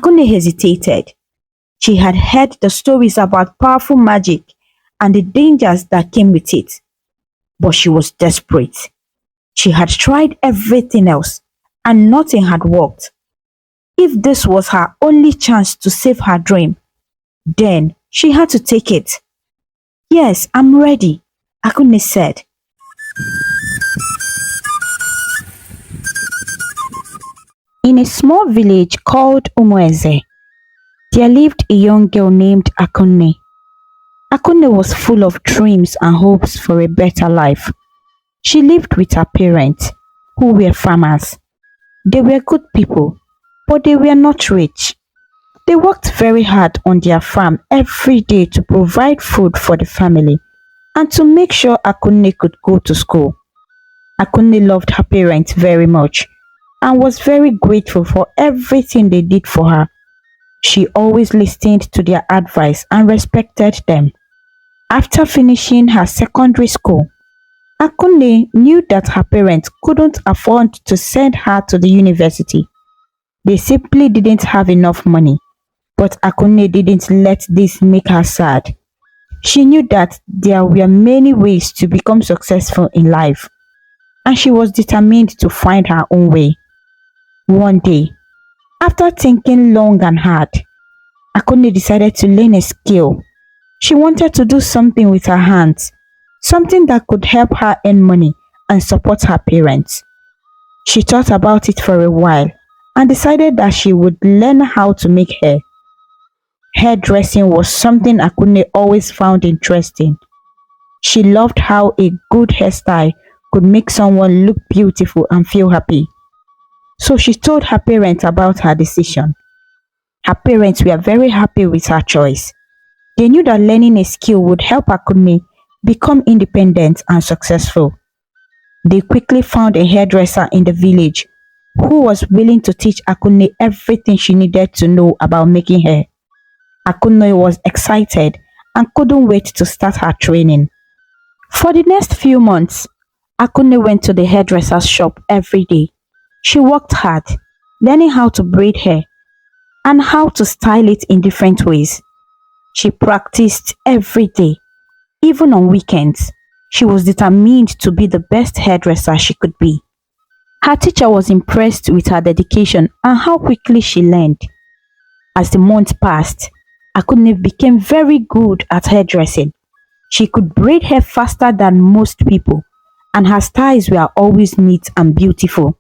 Akunne hesitated. She had heard the stories about powerful magic and the dangers that came with it, but she was desperate. She had tried everything else, and nothing had worked. If this was her only chance to save her dream, then she had to take it. Yes, I'm ready, Akunne said. In a small village called Umueze, there lived a young girl named Akunne. Akunne was full of dreams and hopes for a better life. She lived with her parents, who were farmers. They were good people, but they were not rich. They worked very hard on their farm every day to provide food for the family and to make sure Akunne could go to school. Akunne loved her parents very much and was very grateful for everything they did for her. She always listened to their advice and respected them. After finishing her secondary school, Akunne knew that her parents couldn't afford to send her to the university. They simply didn't have enough money, but Akunne didn't let this make her sad. She knew that there were many ways to become successful in life, and she was determined to find her own way. One day, after thinking long and hard, Akunne decided to learn a skill. She wanted to do something with her hands, something that could help her earn money and support her parents. She thought about it for a while and decided that she would learn how to make hair. Hairdressing was something Akunne always found interesting. She loved how a good hairstyle could make someone look beautiful and feel happy. So she told her parents about her decision. Her parents were very happy with her choice. They knew that learning a skill would help Akunne become independent and successful. They quickly found a hairdresser in the village who was willing to teach Akunne everything she needed to know about making hair. Akunne was excited and couldn't wait to start her training. For the next few months, Akunne went to the hairdresser's shop every day. She worked hard, learning how to braid hair and how to style it in different ways. She practiced every day, even on weekends. She was determined to be the best hairdresser she could be. Her teacher was impressed with her dedication and how quickly she learned. As the months passed, Akunne became very good at hairdressing. She could braid hair faster than most people, and her styles were always neat and beautiful.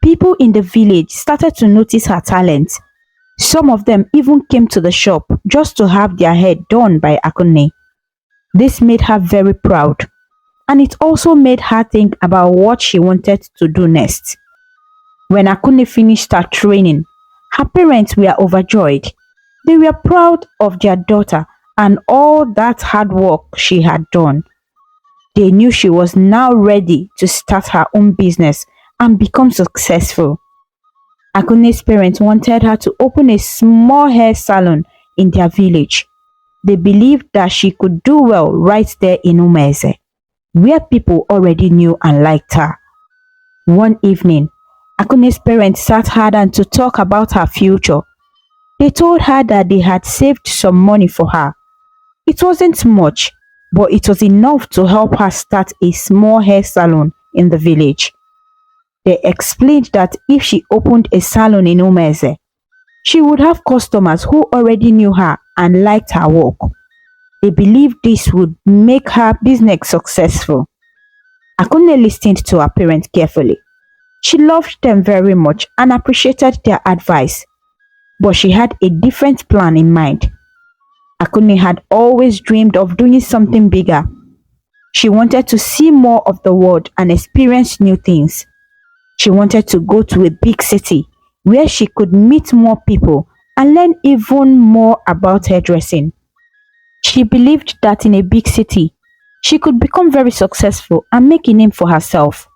People in the village started to notice her talent. Some of them even came to the shop just to have their hair done by Akunne. This made her very proud, and it also made her think about what she wanted to do next. When Akunne finished her training, her parents were overjoyed. They were proud of their daughter and all that hard work she had done. They knew she was now ready to start her own business and become successful. Akunne's parents wanted her to open a small hair salon in their village. They believed that she could do well right there in Umueze, where people already knew and liked her. One evening, Akunne's parents sat her down to talk about her future. They told her that they had saved some money for her. It wasn't much, but it was enough to help her start a small hair salon in the village. They explained that if she opened a salon in Umueze, she would have customers who already knew her and liked her work. They believed this would make her business successful. Akunne listened to her parents carefully. She loved them very much and appreciated their advice, but she had a different plan in mind. Akunne had always dreamed of doing something bigger. She wanted to see more of the world and experience new things. She wanted to go to a big city where she could meet more people and learn even more about hairdressing. She believed that in a big city, she could become very successful and make a name for herself.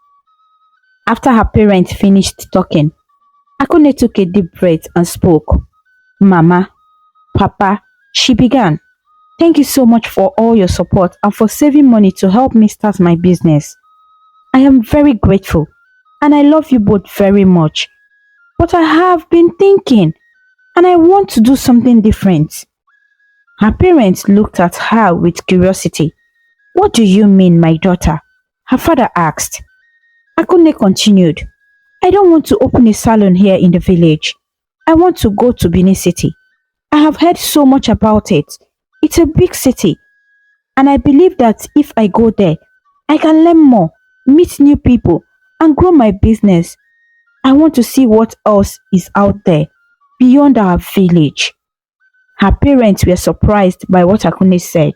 After her parents finished talking, Akunne took a deep breath and spoke. "Mama, Papa," she began. "Thank you so much for all your support and for saving money to help me start my business. I am very grateful and I love you both very much. But I have been thinking, and I want to do something different. Her parents looked at her with curiosity. What do you mean, my daughter? Her father asked. Akunne continued. I don't want to open a salon here in the village. I want to go to Benin City. I have heard so much about it. It's a big city, and I believe that if I go there, I can learn more, meet new people, and grow my business. I want to see what else is out there beyond our village. Her parents were surprised by what Akunne said.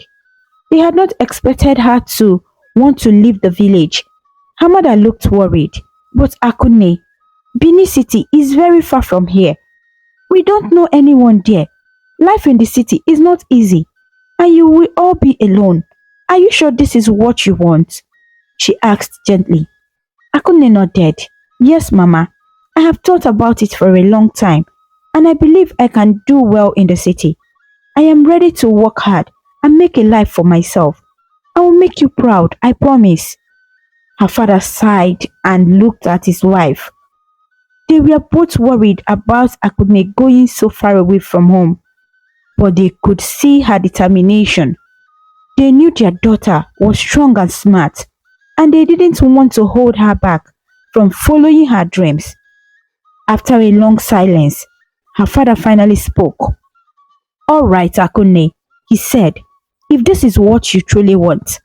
They had not expected her to want to leave the village. Her mother looked worried. But Akunne, Benin City is very far from here. We don't know anyone there. Life in the city is not easy, and you will all be alone. Are you sure this is what you want? She asked gently. Akunne nodded. Yes, Mama. I have thought about it for a long time, and I believe I can do well in the city. I am ready to work hard and make a life for myself. I will make you proud, I promise. Her father sighed and looked at his wife. They were both worried about Akunne going so far away from home, but they could see her determination. They knew their daughter was strong and smart, and they didn't want to hold her back from following her dreams. After a long silence, her father finally spoke. All right, Akunne, he said, if this is what you truly want,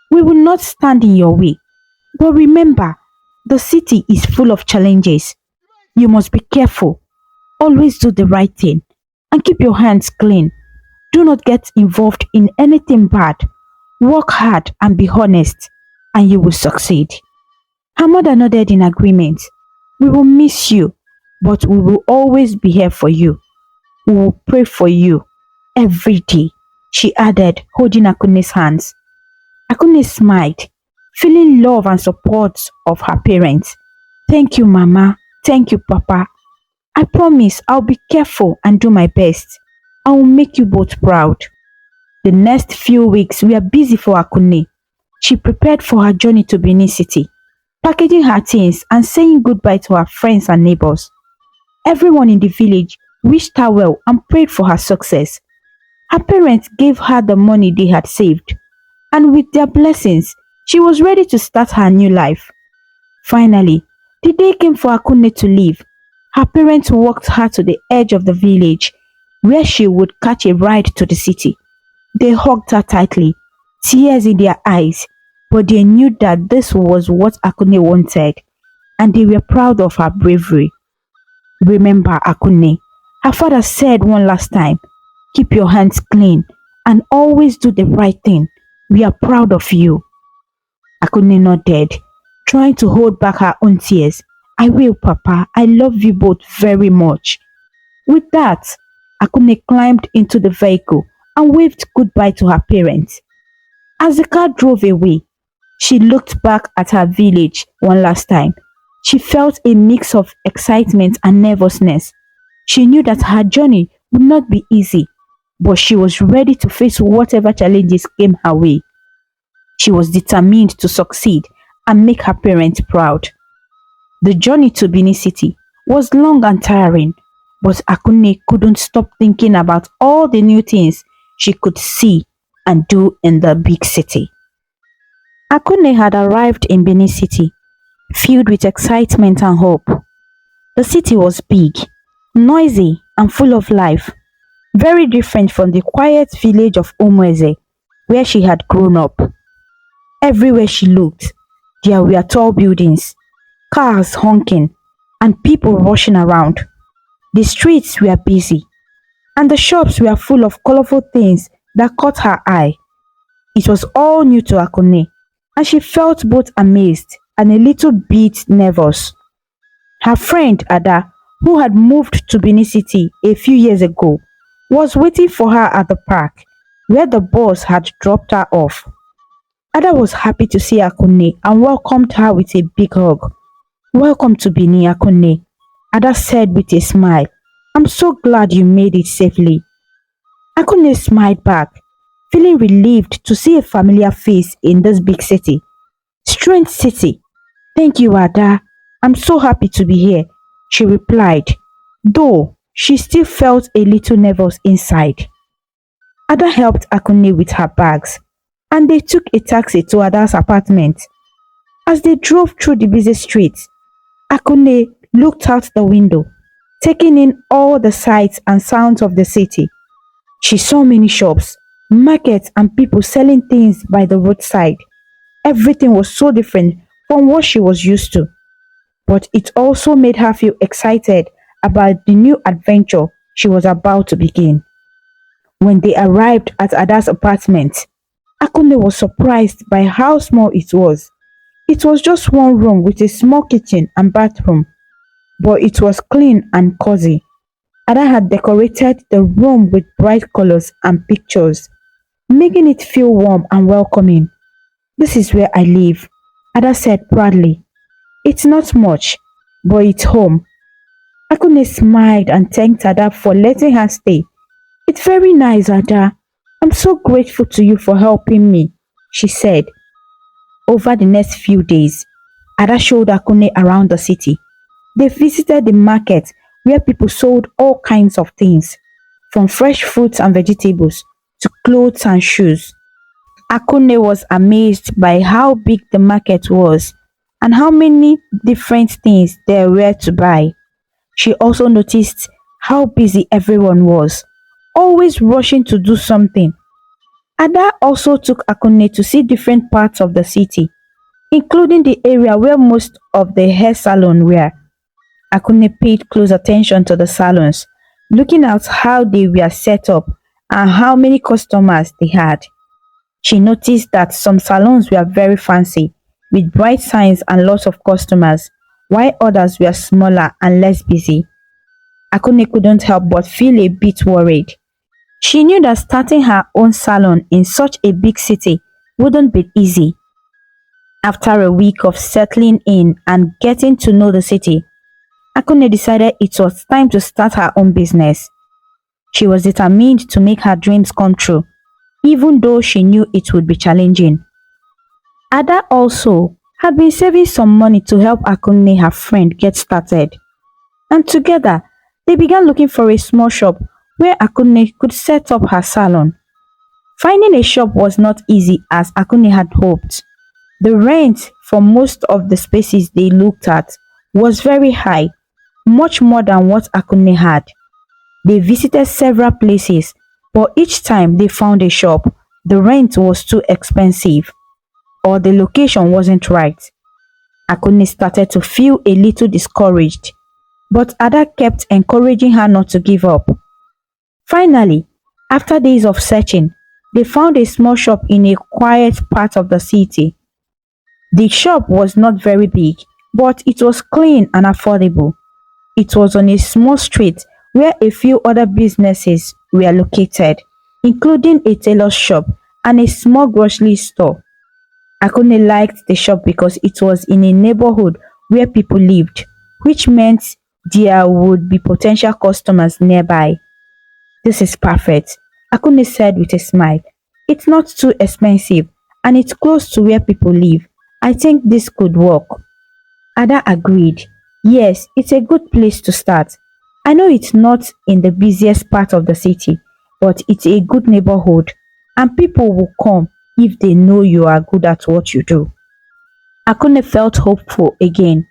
we will not stand in your way. But remember, the city is full of challenges. You must be careful, always do the right thing, and keep your hands clean. Do not get involved in anything bad. Work hard and be honest, and you will succeed. Her mother nodded in agreement. We will miss you, but we will always be here for you. We will pray for you every day, she added, holding Akunne's hands. Akunne smiled, feeling love and support of her parents. Thank you, Mama. Thank you, Papa. I promise I'll be careful and do my best. I will make you both proud. The next few weeks were busy for Akunne. She prepared for her journey to Benin City, packaging her things and saying goodbye to her friends and neighbors. Everyone in the village wished her well and prayed for her success. Her parents gave her the money they had saved, and with their blessings, she was ready to start her new life. Finally, the day came for Akunne to leave. Her parents walked her to the edge of the village, where she would catch a ride to the city. They hugged her tightly, tears in their eyes, but they knew that this was what Akunne wanted, and they were proud of her bravery. Remember, Akunne, her father said one last time, keep your hands clean and always do the right thing. We are proud of you. Akunne nodded, trying to hold back her own tears. I will, Papa. I love you both very much. With that, Akunne climbed into the vehicle and waved goodbye to her parents. As the car drove away, she looked back at her village one last time. She felt a mix of excitement and nervousness. She knew that her journey would not be easy, but she was ready to face whatever challenges came her way. She was determined to succeed and make her parents proud. The journey to Benin City was long and tiring, but Akunne couldn't stop thinking about all the new things she could see and do in the big city. Akunne had arrived in Benin City, filled with excitement and hope. The city was big, noisy, and full of life, very different from the quiet village of Umueze, where she had grown up. Everywhere she looked, there were tall buildings, cars honking, and people rushing around. The streets were busy, and the shops were full of colorful things that caught her eye. It was all new to Akunne, and she felt both amazed and a little bit nervous. Her friend Ada, who had moved to Benin City a few years ago, was waiting for her at the park, where the bus had dropped her off. Ada was happy to see Akunne and welcomed her with a big hug. Welcome to Benin, Akunne, Ada said with a smile. I'm so glad you made it safely. Akunne smiled back, feeling relieved to see a familiar face in this big city. Strange city. Thank you, Ada. I'm so happy to be here, she replied, though she still felt a little nervous inside. Ada helped Akunne with her bags and they took a taxi to Ada's apartment. As they drove through the busy streets, Akunne looked out the window, taking in all the sights and sounds of the city. She saw many shops, markets, and people selling things by the roadside. Everything was so different from what she was used to, but it also made her feel excited about the new adventure she was about to begin. When they arrived at Ada's apartment, Akunle was surprised by how small it was. It was just one room with a small kitchen and bathroom, but it was clean and cozy. Ada had decorated the room with bright colors and pictures, making it feel warm and welcoming. "This is where I live," Ada said proudly. "It's not much, but it's home." Akune smiled and thanked Ada for letting her stay. "It's very nice, Ada. I'm so grateful to you for helping me," she said. Over the next few days, Ada showed Akune around the city. They visited the market where people sold all kinds of things, from fresh fruits and vegetables to clothes and shoes. Akune was amazed by how big the market was and how many different things there were to buy. She also noticed how busy everyone was, always rushing to do something. Ada also took Akune to see different parts of the city, including the area where most of the hair salons were. Akune paid close attention to the salons, looking at how they were set up and how many customers they had. She noticed that some salons were very fancy, with bright signs and lots of customers, while others were smaller and less busy. Akune couldn't help but feel a bit worried. She knew that starting her own salon in such a big city wouldn't be easy. After a week of settling in and getting to know the city, Akune decided it was time to start her own business. She was determined to make her dreams come true, even though she knew it would be challenging. Ada also had been saving some money to help Akunne, her friend, get started. And together, they began looking for a small shop where Akunne could set up her salon. Finding a shop was not easy as Akunne had hoped. The rent for most of the spaces they looked at was very high, much more than what Akunne had. They visited several places, but each time they found a shop, the rent was too expensive or the location wasn't right. Akunne started to feel a little discouraged, but Ada kept encouraging her not to give up. Finally, after days of searching, they found a small shop in a quiet part of the city. The shop was not very big, but it was clean and affordable. It was on a small street where a few other businesses were located, including a tailor shop and a small grocery store. Akune liked the shop because it was in a neighborhood where people lived, which meant there would be potential customers nearby. "This is perfect," Akune said with a smile. "It's not too expensive and it's close to where people live. I think this could work." Ada agreed. "Yes, it's a good place to start. I know it's not in the busiest part of the city, but it's a good neighborhood and people will come if they know you are good at what you do." Akune felt hopeful again.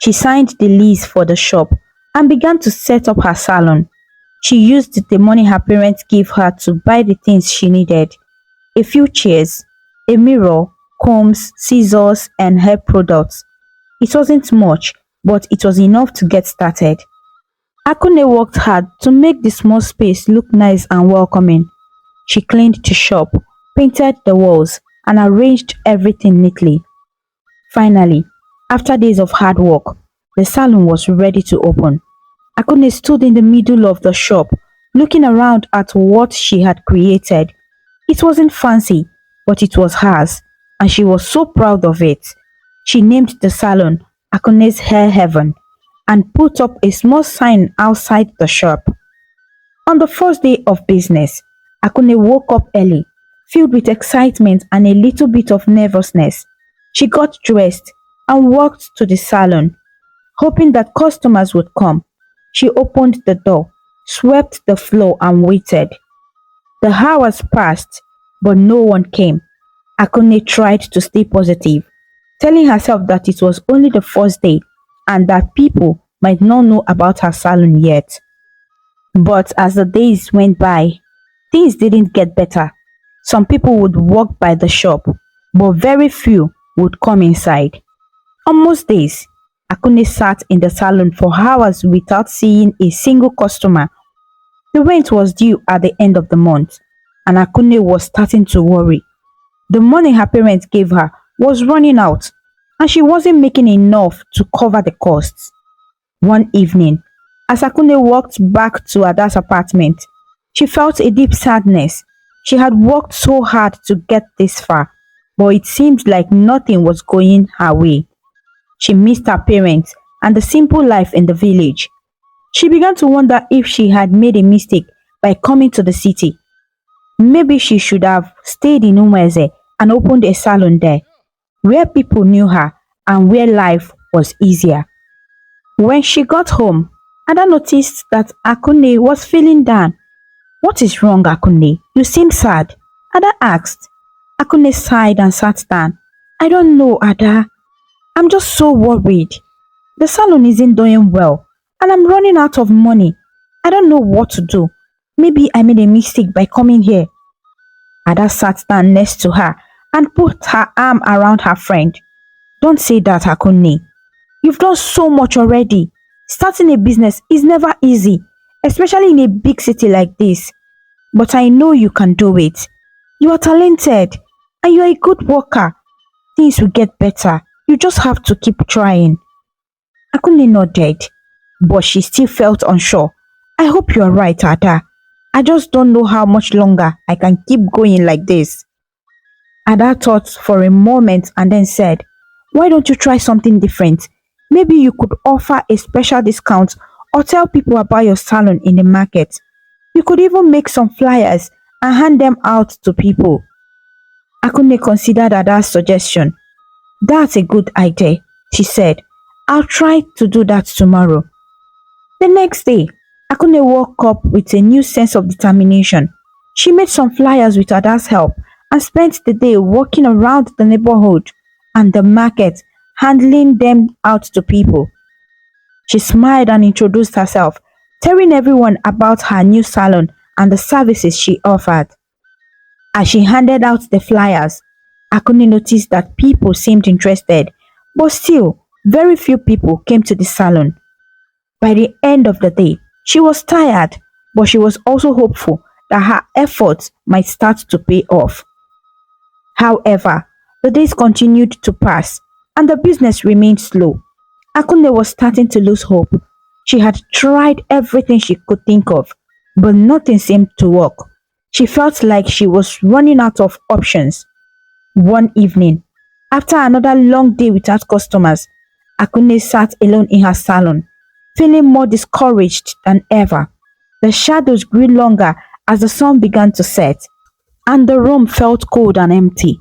She signed the lease for the shop and began to set up her salon. She used the money her parents gave her to buy the things she needed: a few chairs, a mirror, combs, scissors, and hair products. It wasn't much, but it was enough to get started. Akune worked hard to make the small space look nice and welcoming. She cleaned the shop, painted the walls, and arranged everything neatly. Finally, after days of hard work, the salon was ready to open. Akune stood in the middle of the shop, looking around at what she had created. It wasn't fancy, but it was hers, and she was so proud of it. She named the salon Akune's Hair Heaven and put up a small sign outside the shop. On the first day of business, Akune woke up early, filled with excitement and a little bit of nervousness. She got dressed and walked to the salon, hoping that customers would come. She opened the door, swept the floor, and waited. The hours passed, but no one came. Akunne tried to stay positive, telling herself that it was only the first day and that people might not know about her salon yet. But as the days went by, things didn't get better. Some people would walk by the shop, but very few would come inside. On most days, Akunne sat in the salon for hours without seeing a single customer. The rent was due at the end of the month, and Akunne was starting to worry. The money her parents gave her was running out, and she wasn't making enough to cover the costs. One evening, as Akunne walked back to Ada's apartment, she felt a deep sadness. She had worked so hard to get this far, but it seemed like nothing was going her way. She missed her parents and the simple life in the village. She began to wonder if she had made a mistake by coming to the city. Maybe she should have stayed in Umweze and opened a salon there, where people knew her and where life was easier. When she got home, Ada noticed that Akunne was feeling down. "What is wrong, Akunne? You seem sad," Ada asked. Akunne sighed and sat down. "I don't know, Ada. I'm just so worried. The salon isn't doing well, and I'm running out of money. I don't know what to do. Maybe I made a mistake by coming here." Ada sat down next to her and put her arm around her friend. "Don't say that, Akunne. You've done so much already. Starting a business is never easy, especially in a big city like this. But I know you can do it. You are talented and you are a good worker. Things will get better. You just have to keep trying." Akunne nodded, but she still felt unsure. "I hope you are right, Ada. I just don't know how much longer I can keep going like this." Ada thought for a moment and then said, "Why don't you try something different? Maybe you could offer a special discount or tell people about your salon in the market. You could even make some flyers and hand them out to people." Akunne considered Ada's suggestion. "That's a good idea," she said. "I'll try to do that tomorrow." The next day, Akunne woke up with a new sense of determination. She made some flyers with Ada's help and spent the day walking around the neighborhood and the market, handing them out to people. She smiled and introduced herself, telling everyone about her new salon and the services she offered. As she handed out the flyers, Akunne noticed that people seemed interested, but still, very few people came to the salon. By the end of the day, she was tired, but she was also hopeful that her efforts might start to pay off. However, the days continued to pass, and the business remained slow. Akunne was starting to lose hope. She had tried everything she could think of, but nothing seemed to work. She felt like she was running out of options. One evening, after another long day without customers, Akunne sat alone in her salon, feeling more discouraged than ever. The shadows grew longer as the sun began to set, and the room felt cold and empty.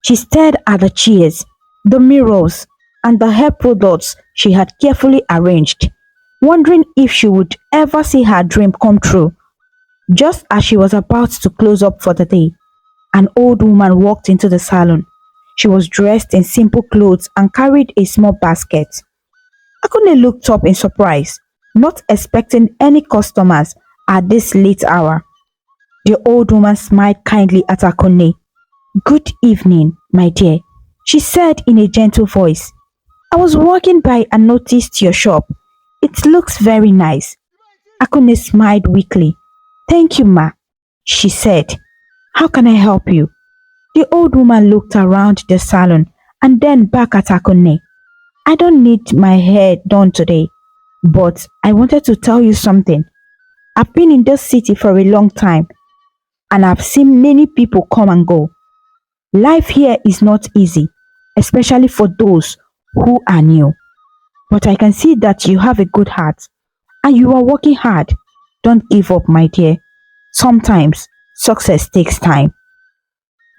She stared at the chairs, the mirrors, and the hair products she had carefully arranged, wondering if she would ever see her dream come true. Just as she was about to close up for the day, an old woman walked into the salon. She was dressed in simple clothes and carried a small basket. Akunne looked up in surprise, not expecting any customers at this late hour. The old woman smiled kindly at Akunne. "Good evening, my dear," she said in a gentle voice. "I was walking by and noticed your shop. It looks very nice." Akunne smiled weakly. "Thank you, ma," she said. "How can I help you?" The old woman looked around the salon and then back at Akunne. "I don't need my hair done today, but I wanted to tell you something. I've been in this city for a long time and I've seen many people come and go. Life here is not easy, especially for those who are new. But I can see that you have a good heart and you are working hard. Don't give up, my dear. Sometimes success takes time."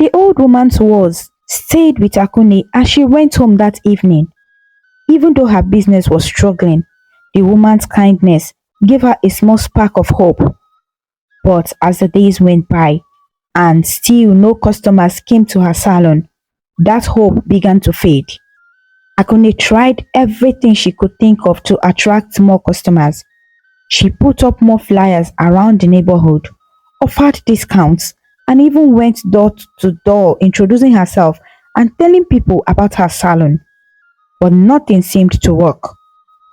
The old woman's words stayed with Akunne as she went home that evening. Even though her business was struggling, the woman's kindness gave her a small spark of hope. But as the days went by and still no customers came to her salon, that hope began to fade. Akunne tried everything she could think of to attract more customers. She put up more flyers around the neighborhood, offered discounts, and even went door to door introducing herself and telling people about her salon. But nothing seemed to work.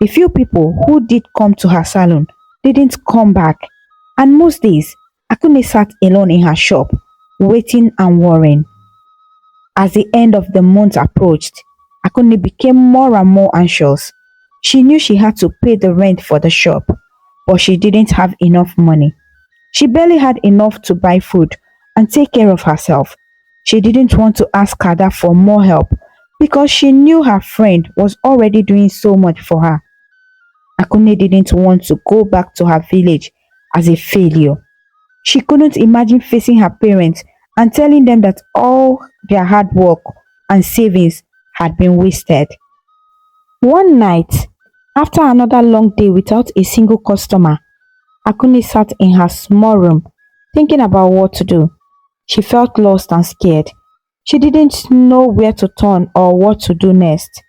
The few people who did come to her salon didn't come back, and most days Akunne sat alone in her shop, waiting and worrying. As the end of the month approached, Akunne became more and more anxious. She knew she had to pay the rent for the shop, but she didn't have enough money. She barely had enough to buy food and take care of herself. She didn't want to ask Ada for more help because she knew her friend was already doing so much for her. Akunne didn't want to go back to her village as a failure. She couldn't imagine facing her parents and telling them that all their hard work and savings had been wasted. One night, after another long day without a single customer, Akunne sat in her small room thinking about what to do. She felt lost and scared. She didn't know where to turn or what to do next.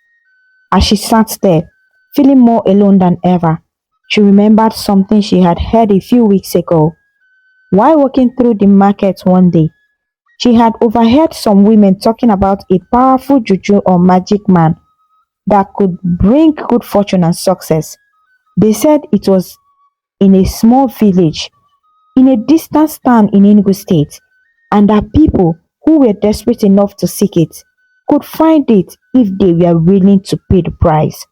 As she sat there, feeling more alone than ever, she remembered something she had heard a few weeks ago. While walking through the market one day, she had overheard some women talking about a powerful juju or magic man that could bring good fortune and success. They said it was in a small village in a distant town in Enugu State, and that people who were desperate enough to seek it could find it if they were willing to pay the price.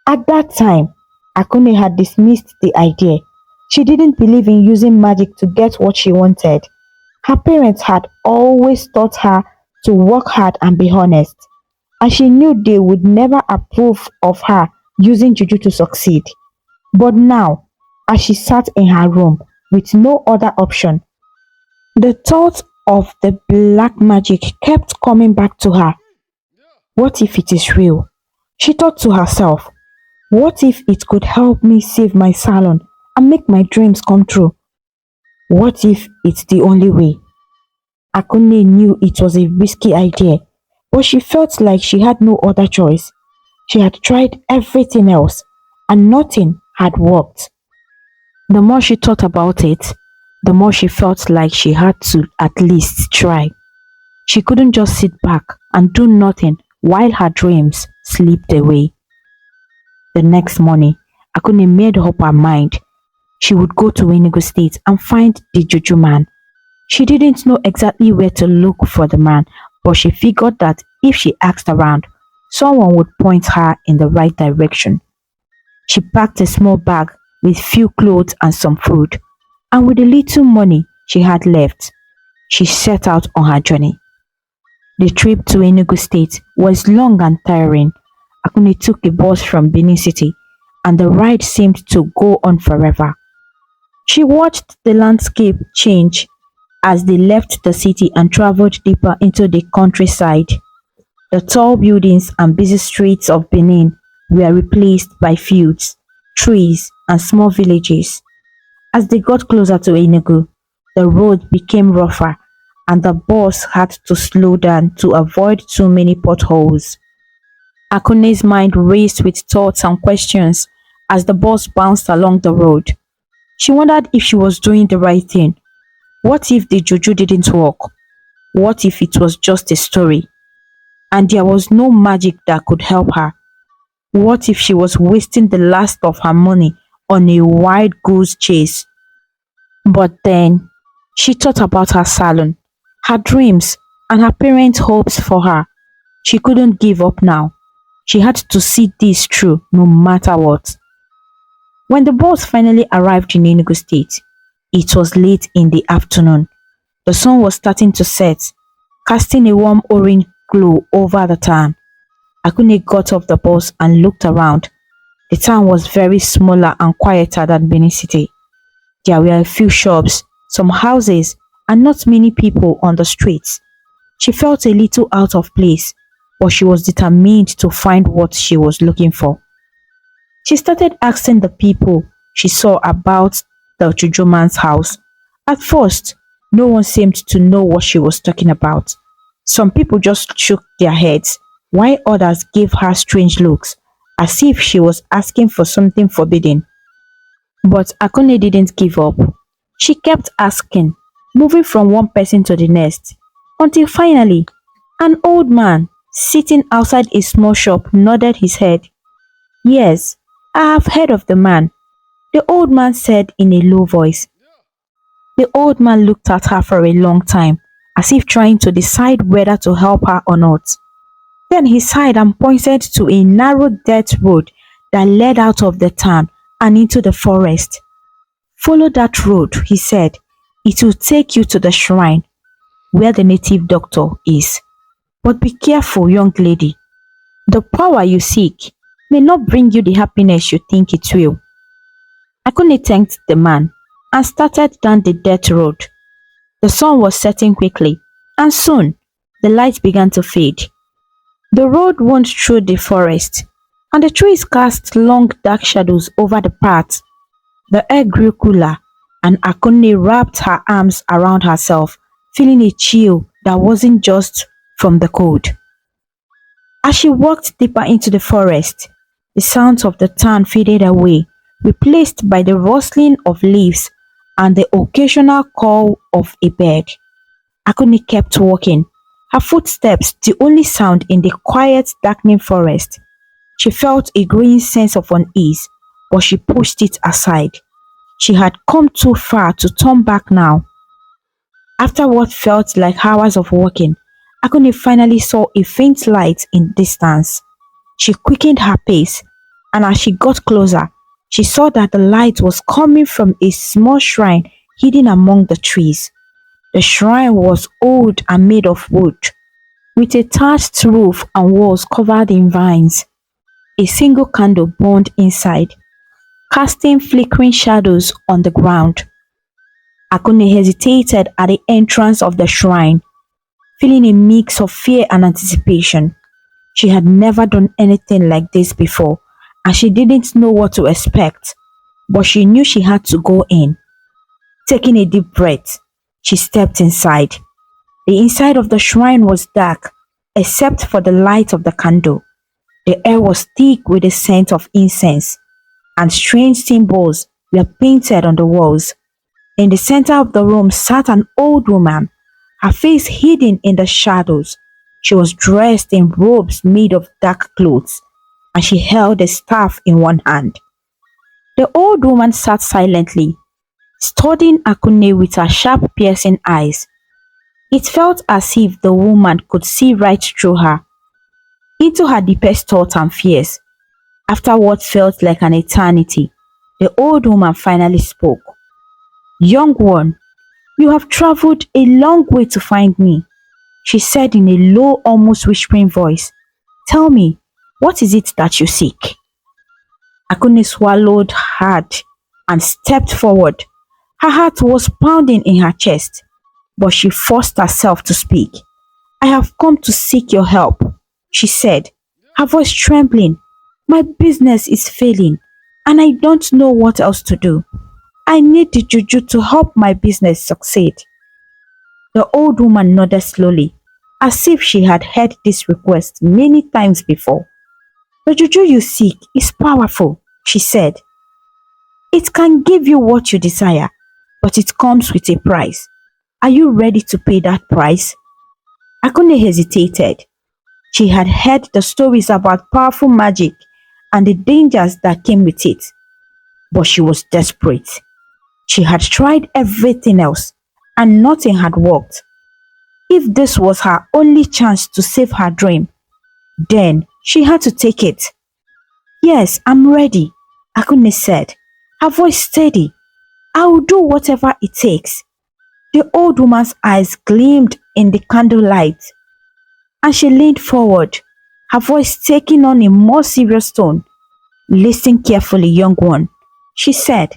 At that time, Akunne had dismissed the idea. She didn't believe in using magic to get what she wanted. Her parents had always taught her to work hard and be honest, and she knew they would never approve of her using juju to succeed. But now, as she sat in her room with no other option, the thought of the black magic kept coming back to her. What if it is real? She thought to herself, what if it could help me save my salon and make my dreams come true? What if it's the only way? Akunne knew it was a risky idea, but she felt like she had no other choice. She had tried everything else, and nothing had worked. The more she thought about it, the more she felt like she had to at least try. She couldn't just sit back and do nothing while her dreams slipped away. The next morning, Akunne made up her mind. She would go to Enugu State and find the juju man. She didn't know exactly where to look for the man, but she figured that if she asked around, someone would point her in the right direction. She packed a small bag with few clothes and some food, and with the little money she had left, she set out on her journey. The trip to Enugu State was long and tiring. Akunne took a bus from Benin City, and the ride seemed to go on forever. She watched the landscape change as they left the city and traveled deeper into the countryside. The tall buildings and busy streets of Benin were replaced by fields, trees, and small villages. As they got closer to Enugu, the road became rougher and the bus had to slow down to avoid too many potholes. Akunne's mind raced with thoughts and questions as the bus bounced along the road. She wondered if she was doing the right thing. What if the juju didn't work? What if it was just a story and there was no magic that could help her? What if she was wasting the last of her money on a wild goose chase? But then she thought about her salon, her dreams, and her parents' hopes for her. She couldn't give up now. She had to see this through no matter what. When the bus finally arrived in Enugu State, it was late in the afternoon. The sun was starting to set, casting a warm orange glow over the town. Akunne got off the bus and looked around. The town was very smaller and quieter than Benin City. There were a few shops, some houses, and not many people on the streets. She felt a little out of place, but she was determined to find what she was looking for. She started asking the people she saw about the juju man's house. At first, no one seemed to know what she was talking about. Some people just shook their heads, while others gave her strange looks, as if she was asking for something forbidden. But Akunne didn't give up. She kept asking, moving from one person to the next, until finally, an old man sitting outside a small shop nodded his head. Yes, I have heard of the man, the old man said in a low voice. The old man looked at her for a long time, as if trying to decide whether to help her or not. Then he sighed and pointed to a narrow dirt road that led out of the town and into the forest. Follow that road, he said. It will take you to the shrine where the native doctor is. But be careful, young lady. The power you seek may not bring you the happiness you think it will. Akunne thanked the man and started down the dirt road. The sun was setting quickly, and soon the light began to fade. The road wound through the forest, and the trees cast long dark shadows over the path. The air grew cooler, and Akunne wrapped her arms around herself, feeling a chill that wasn't just from the cold. As she walked deeper into the forest, the sounds of the town faded away, replaced by the rustling of leaves and the occasional call of a bird. Akunne kept walking, her footsteps the only sound in the quiet, darkening forest. She felt a growing sense of unease, but she pushed it aside. She had come too far to turn back now. After what felt like hours of walking, Akunne finally saw a faint light in distance. She quickened her pace, and as she got closer, she saw that the light was coming from a small shrine hidden among the trees. The shrine was old and made of wood, with a thatched roof and walls covered in vines. A single candle burned inside, casting flickering shadows on the ground. Akunne hesitated at the entrance of the shrine, feeling a mix of fear and anticipation. She had never done anything like this before, and she didn't know what to expect, but she knew she had to go in. Taking a deep breath, she stepped inside. The inside of the shrine was dark, except for the light of the candle. The air was thick with the scent of incense, and strange symbols were painted on the walls. In the center of the room sat an old woman, her face hidden in the shadows. She was dressed in robes made of dark clothes, and she held a staff in one hand. The old woman sat silently, studying Akunne with her sharp, piercing eyes. It felt as if the woman could see right through her, into her deepest thoughts and fears. After what felt like an eternity, the old woman finally spoke. Young one, you have traveled a long way to find me, she said in a low, almost whispering voice. Tell me, what is it that you seek? Akunne swallowed hard and stepped forward. Her heart was pounding in her chest, but she forced herself to speak. I have come to seek your help, she said, her voice trembling. My business is failing, and I don't know what else to do. I need the juju to help my business succeed. The old woman nodded slowly, as if she had heard this request many times before. The juju you seek is powerful, she said. It can give you what you desire, but it comes with a price. Are you ready to pay that price? Akunne hesitated. She had heard the stories about powerful magic and the dangers that came with it, but she was desperate. She had tried everything else, and nothing had worked. If this was her only chance to save her dream, then she had to take it. Yes, I'm ready, Akunne said, her voice steady. I will do whatever it takes. The old woman's eyes gleamed in the candlelight, and she leaned forward, her voice taking on a more serious tone. Listen carefully, young one, she said.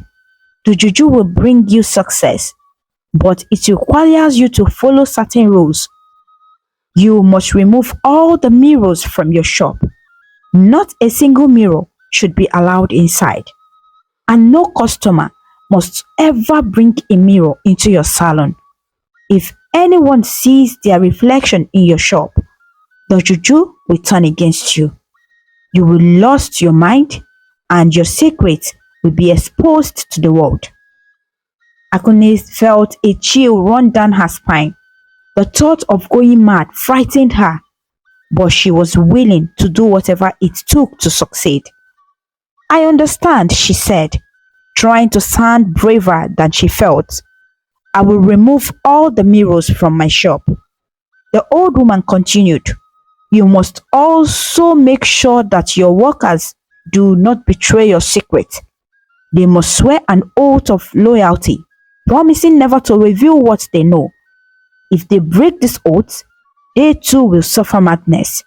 The juju will bring you success, but it requires you to follow certain rules. You must remove all the mirrors from your shop. Not a single mirror should be allowed inside. and no customer must ever bring a mirror into your salon. If anyone sees their reflection in your shop, the juju will turn against you. You will lose your mind and your secrets will be exposed to the world. Akunne felt a chill run down her spine. The thought of going mad frightened her, but she was willing to do whatever it took to succeed. I understand, she said, trying to sound braver than she felt. I will remove all the mirrors from my shop. The old woman continued, you must also make sure that your workers do not betray your secret. They must swear an oath of loyalty, promising never to reveal what they know. If they break this oath, they too will suffer madness.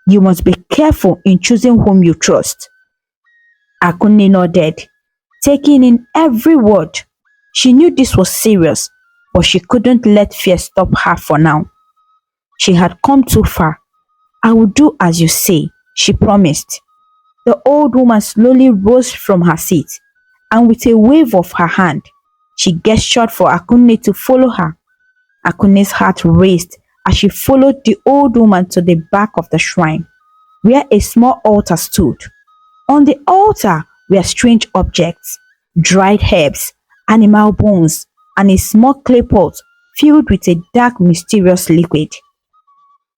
You must be careful in choosing whom you trust. Akunne nodded, taking in every word. She knew this was serious, but she couldn't let fear stop her for now. She had come too far. I will do as you say, she promised. The old woman slowly rose from her seat, and with a wave of her hand, she gestured for Akunne to follow her. Akunne's heart raced as she followed the old woman to the back of the shrine, where a small altar stood. On the altar were strange objects, dried herbs, animal bones, and a small clay pot filled with a dark, mysterious liquid.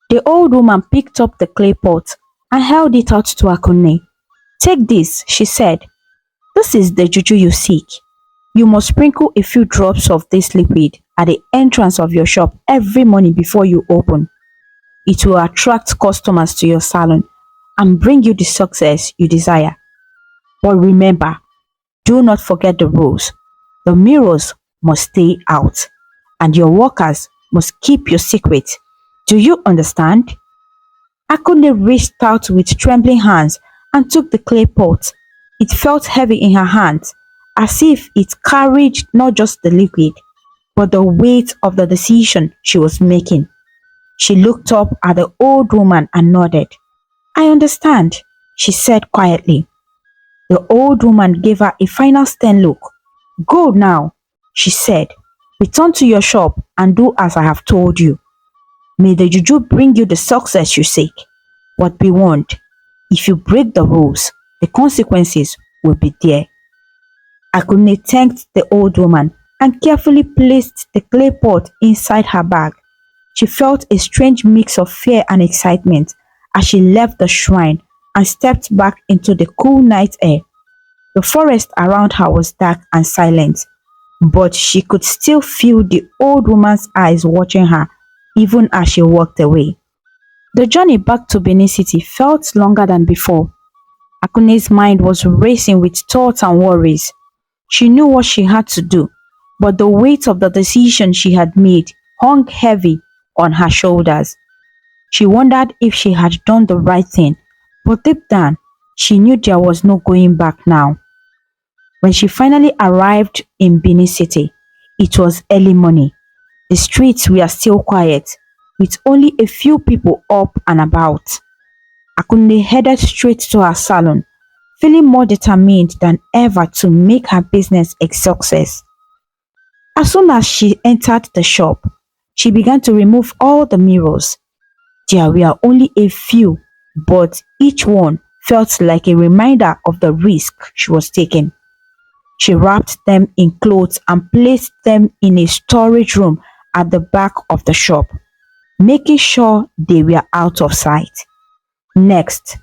The old woman picked up the clay pot and held it out to Akunne. Take this, she said. This is the juju you seek. You must sprinkle a few drops of this liquid at the entrance of your shop every morning before you open. It will attract customers to your salon and bring you the success you desire. But remember, do not forget the rules. The mirrors must stay out, and your workers must keep your secret. Do you understand? Akunne reached out with trembling hands and took the clay pot. It felt heavy in her hands, as if it carried not just the liquid, but the weight of the decision she was making. She looked up at the old woman and nodded. I understand, she said quietly. The old woman gave her a final stern look. Go now, she said. Return to your shop and do as I have told you. May the juju bring you the success you seek. But be warned, if you break the rules, the consequences will be there. Akunne thanked the old woman and carefully placed the clay pot inside her bag. She felt a strange mix of fear and excitement as she left the shrine and stepped back into the cool night air. The forest around her was dark and silent, but she could still feel the old woman's eyes watching her even as she walked away. The journey back to Benin City felt longer than before. Akunne's mind was racing with thoughts and worries. She knew what she had to do, but the weight of the decision she had made hung heavy on her shoulders. She wondered if she had done the right thing, but deep down, she knew there was no going back now. When she finally arrived in Benin City, it was early morning. The streets were still quiet, with only a few people up and about. Akunne headed straight to her salon, feeling more determined than ever to make her business a success. As soon as she entered the shop, she began to remove all the mirrors. There were only a few, but each one felt like a reminder of the risk she was taking. She wrapped them in clothes and placed them in a storage room at the back of the shop, making sure they were out of sight. Next,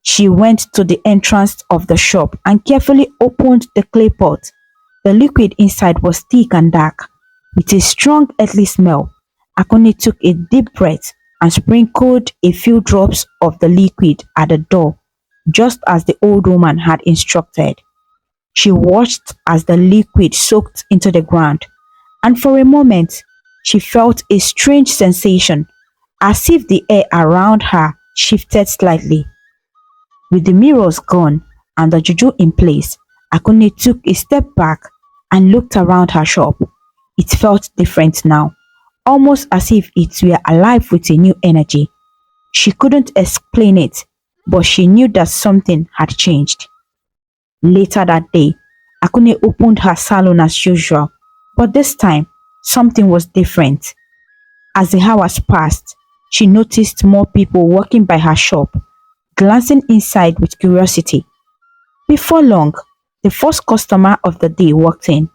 she went to the entrance of the shop and carefully opened the clay pot. The liquid inside was thick and dark, with a strong earthly smell. Akunne took a deep breath and sprinkled a few drops of the liquid at the door, just as the old woman had instructed. She watched as the liquid soaked into the ground, and for a moment, she felt a strange sensation, as if the air around her shifted slightly. With the mirrors gone and the juju in place, Akunne took a step back and looked around her shop. It felt different now, almost as if it were alive with a new energy. She couldn't explain it, but she knew that something had changed. Later that day, Akunne opened her salon as usual, but this time something was different. As the hours passed, she noticed more people walking by her shop, glancing inside with curiosity. Before long, the first customer of the day walked in,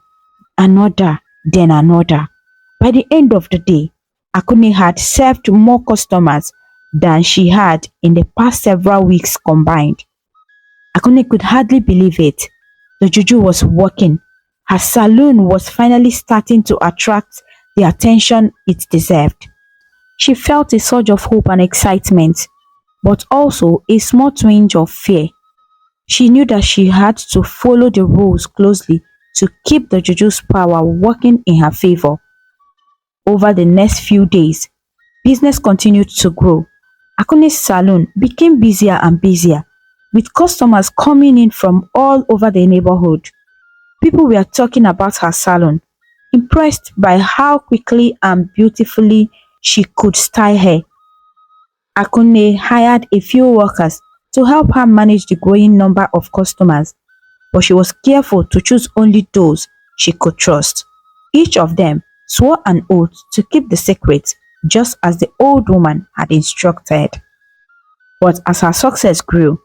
another, then another. By the end of the day, Akunne had served more customers than she had in the past several weeks combined. Akunne could hardly believe it. The juju was working. Her salon was finally starting to attract the attention it deserved. She felt a surge of hope and excitement, but also a small twinge of fear. She knew that she had to follow the rules closely to keep the juju's power working in her favor. Over the next few days, business continued to grow. Akunne's salon became busier and busier, with customers coming in from all over the neighborhood. People were talking about her salon, impressed by how quickly and beautifully she could style hair. Akunne hired a few workers to help her manage the growing number of customers, but she was careful to choose only those she could trust. Each of them swore an oath to keep the secret, just as the old woman had instructed. But as her success grew,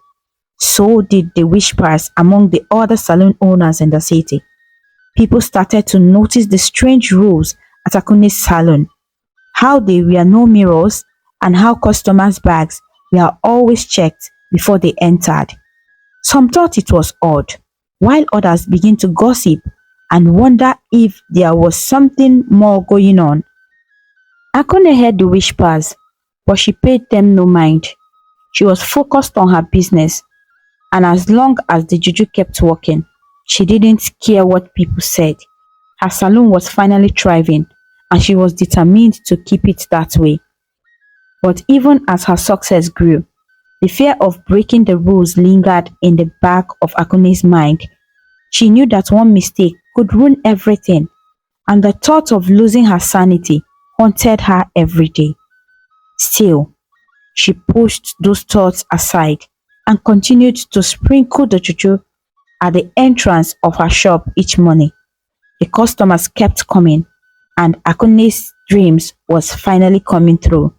so did the whispers among the other salon owners in the city. People started to notice the strange rules at Akunne's salon, how there were no mirrors, and how customers' bags were always checked before they entered. Some thought it was odd, while others began to gossip and wonder if there was something more going on. Akunne heard the whispers, but she paid them no mind. She was focused on her business, and as long as the juju kept working, she didn't care what people said. Her salon was finally thriving, and she was determined to keep it that way. But even as her success grew, the fear of breaking the rules lingered in the back of Akunne's mind. She knew that one mistake could ruin everything, and the thought of losing her sanity haunted her every day. Still, she pushed those thoughts aside and continued to sprinkle the juju at the entrance of her shop each morning. The customers kept coming, and Akunne's dreams was finally coming through.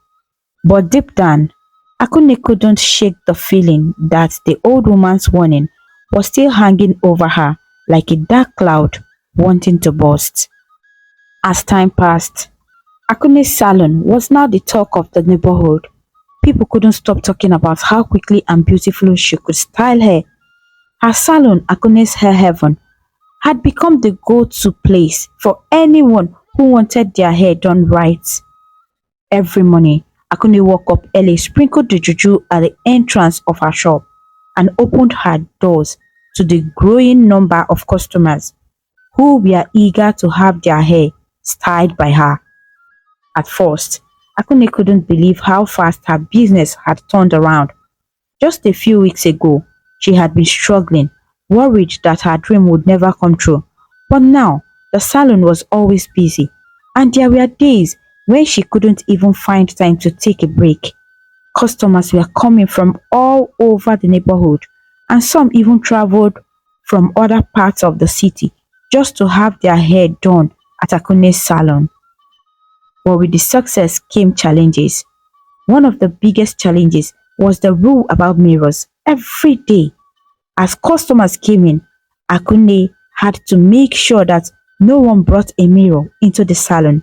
But deep down, Akunne couldn't shake the feeling that the old woman's warning was still hanging over her like a dark cloud wanting to burst. As time passed, Akunne's salon was now the talk of the neighborhood. People couldn't stop talking about how quickly and beautifully she could style hair. Her salon, Akunne's Hair Heaven, had become the go-to place for anyone who wanted their hair done right. Every morning, Akunne woke up early, sprinkled the juju at the entrance of her shop, and opened her doors to the growing number of customers who were eager to have their hair styled by her. At first, Akunne couldn't believe how fast her business had turned around. Just a few weeks ago, she had been struggling, worried that her dream would never come true. But now, the salon was always busy, and there were days when she couldn't even find time to take a break. Customers were coming from all over the neighborhood, and some even traveled from other parts of the city just to have their hair done at Akunne's salon. But with the success came challenges. One of the biggest challenges was the rule about mirrors. Every day, as customers came in, Akunne had to make sure that no one brought a mirror into the salon.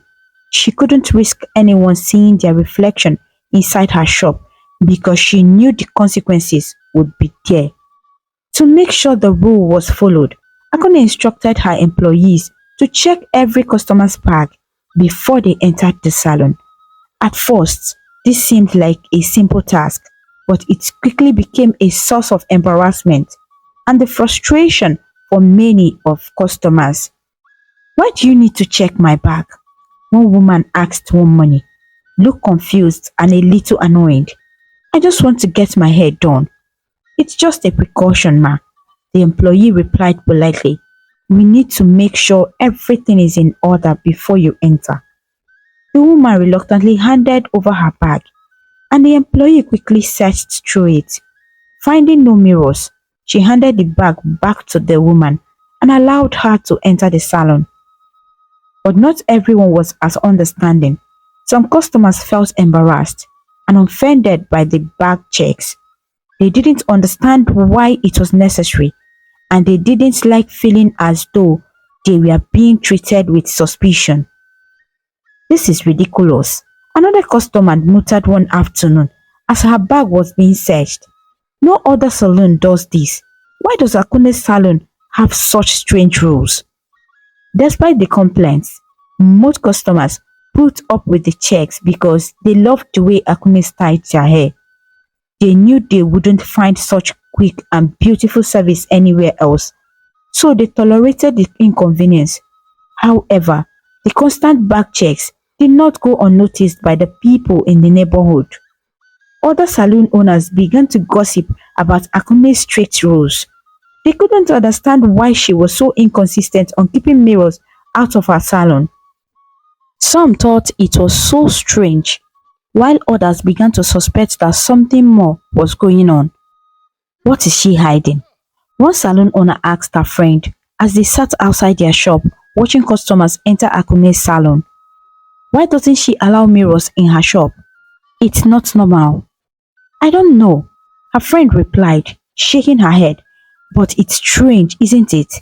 She couldn't risk anyone seeing their reflection inside her shop because she knew the consequences would be there. To make sure the rule was followed, Akunne instructed her employees to check every customer's bag before they entered the salon. At first, this seemed like a simple task, but it quickly became a source of embarrassment and the frustration for many of customers. "Why do you need to check my bag?" one woman asked one morning, looked confused and a little annoyed. "I just want to get my hair done." "It's just a precaution, ma," the employee replied politely. "We need to make sure everything is in order before you enter." The woman reluctantly handed over her bag, and the employee quickly searched through it. Finding no mirrors, she handed the bag back to the woman and allowed her to enter the salon. But not everyone was as understanding. Some customers felt embarrassed and offended by the bag checks. They didn't understand why it was necessary, and they didn't like feeling as though they were being treated with suspicion. This is ridiculous. Another customer muttered one afternoon as her bag was being searched. No other salon does this. Why does Akunne's salon have such strange rules? Despite the complaints, most customers put up with the checks because they loved the way Akunne styled their hair. They knew they wouldn't find such quick and beautiful service anywhere else, so they tolerated the inconvenience. However, the constant back checks did not go unnoticed by the people in the neighborhood. Other saloon owners began to gossip about Akunne's strict rules. They couldn't understand why she was so inconsistent on keeping mirrors out of her salon. Some thought it was so strange, while others began to suspect that something more was going on. What is she hiding? One salon owner asked her friend as they sat outside their shop watching customers enter Akunne's salon. Why doesn't she allow mirrors in her shop? It's not normal. I don't know, her friend replied, shaking her head. But it's strange, isn't it?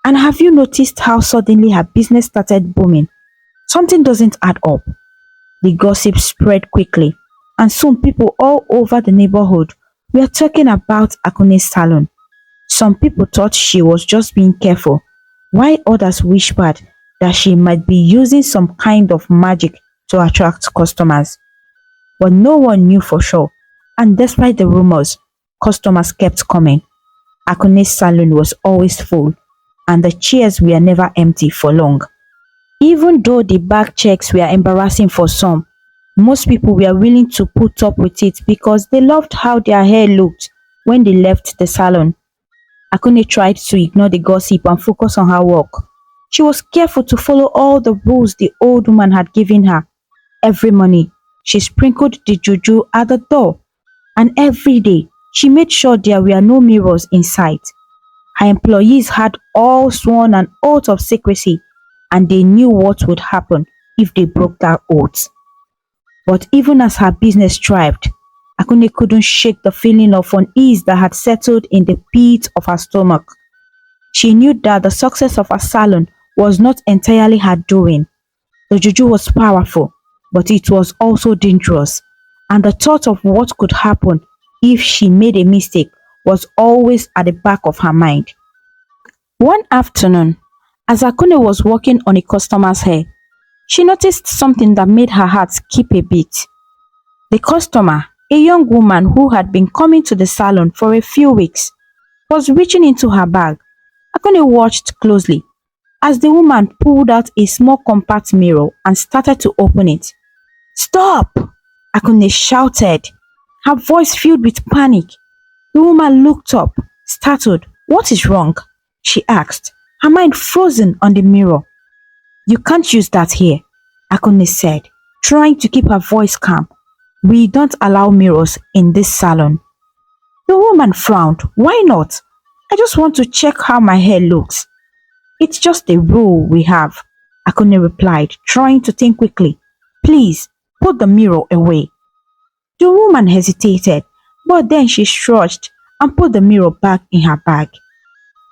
And have you noticed how suddenly her business started booming? Something doesn't add up. The gossip spread quickly, and soon people all over the neighborhood were talking about Akunne's salon. Some people thought she was just being careful, while others whispered that she might be using some kind of magic to attract customers. But no one knew for sure, and despite the rumors, customers kept coming. Akunne's salon was always full, and the chairs were never empty for long. Even though the back checks were embarrassing for some, most people were willing to put up with it because they loved how their hair looked when they left the salon. Akunne tried to ignore the gossip and focus on her work. She was careful to follow all the rules the old woman had given her. Every morning, she sprinkled the juju at the door, and every day, she made sure there were no mirrors in sight. Her employees had all sworn an oath of secrecy, and they knew what would happen if they broke that oath. But even as her business thrived, Akunne couldn't shake the feeling of unease that had settled in the pit of her stomach. She knew that the success of her salon was not entirely her doing. The juju was powerful, but it was also dangerous, and the thought of what could happen if she made a mistake was always at the back of her mind. One afternoon, as Akunne was working on a customer's hair, she noticed something that made her heart skip a beat. The customer, a young woman who had been coming to the salon for a few weeks, was reaching into her bag. Akunne watched closely as the woman pulled out a small compact mirror and started to open it. "Stop!" Akunne shouted, her voice filled with panic. The woman looked up, startled. "What is wrong?" she asked, her mind frozen on the mirror. "You can't use that here," Akunne said, trying to keep her voice calm. "We don't allow mirrors in this salon." The woman frowned. "Why not? I just want to check how my hair looks." "It's just a rule we have," Akunne replied, trying to think quickly. "Please, put the mirror away." The woman hesitated, but then she shrugged and put the mirror back in her bag.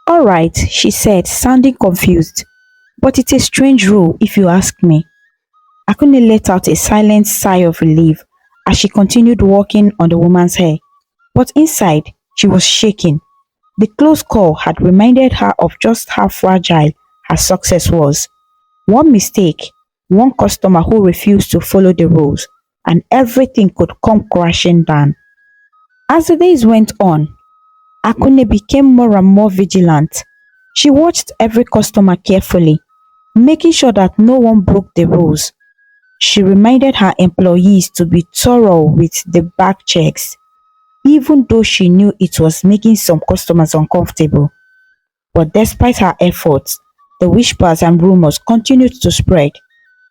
"All right," she said, sounding confused. "But it's a strange rule if you ask me." Akunne let out a silent sigh of relief as she continued working on the woman's hair. But inside, she was shaking. The close call had reminded her of just how fragile her success was. One mistake, one customer who refused to follow the rules, and everything could come crashing down. As the days went on, Akunne became more and more vigilant. She watched every customer carefully, making sure that no one broke the rules. She reminded her employees to be thorough with the back checks, even though she knew it was making some customers uncomfortable. But despite her efforts, the whispers and rumors continued to spread.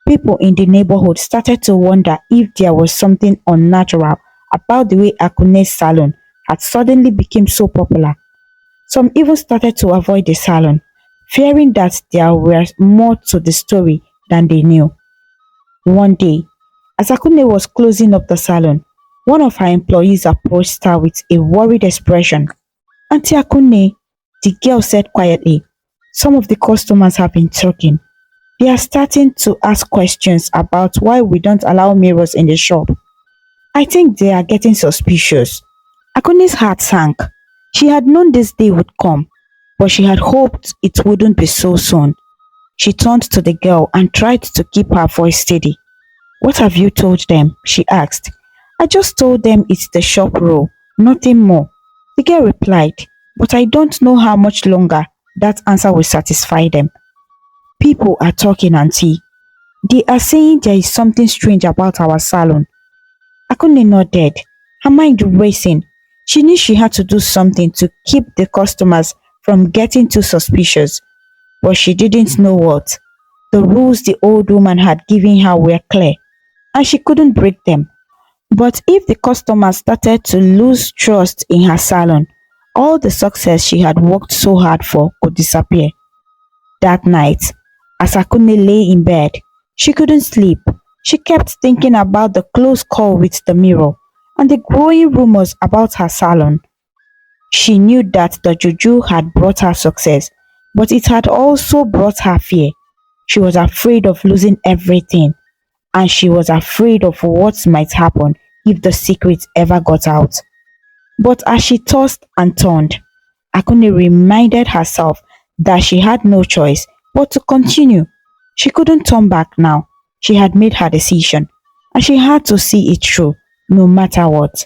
People in the neighborhood started to wonder if there was something unnatural about the way Akunne's salon had suddenly become so popular. Some even started to avoid the salon, fearing that there was more to the story than they knew. One day, as Akunne was closing up the salon, one of her employees approached her with a worried expression. Auntie Akunne, the girl said quietly, some of the customers have been talking. They are starting to ask questions about why we don't allow mirrors in the shop. I think they are getting suspicious. Akunne's heart sank. She had known this day would come, but she had hoped it wouldn't be so soon. She turned to the girl and tried to keep her voice steady. What have you told them? She asked. I just told them it's the shop rule, nothing more. The girl replied, but I don't know how much longer that answer will satisfy them. People are talking, auntie. They are saying there is something strange about our salon. Akunne nodded, her mind racing. She knew she had to do something to keep the customers from getting too suspicious, but she didn't know what. The rules the old woman had given her were clear, and she couldn't break them. But if the customers started to lose trust in her salon, all the success she had worked so hard for could disappear. That night, as Akunne lay in bed, she couldn't sleep. She kept thinking about the close call with the mirror and the growing rumors about her salon. She knew that the juju had brought her success, but it had also brought her fear. She was afraid of losing everything, and she was afraid of what might happen if the secret ever got out. But as she tossed and turned, Akunne reminded herself that she had no choice but to continue. She couldn't turn back now. She had made her decision, and she had to see it through, no matter what.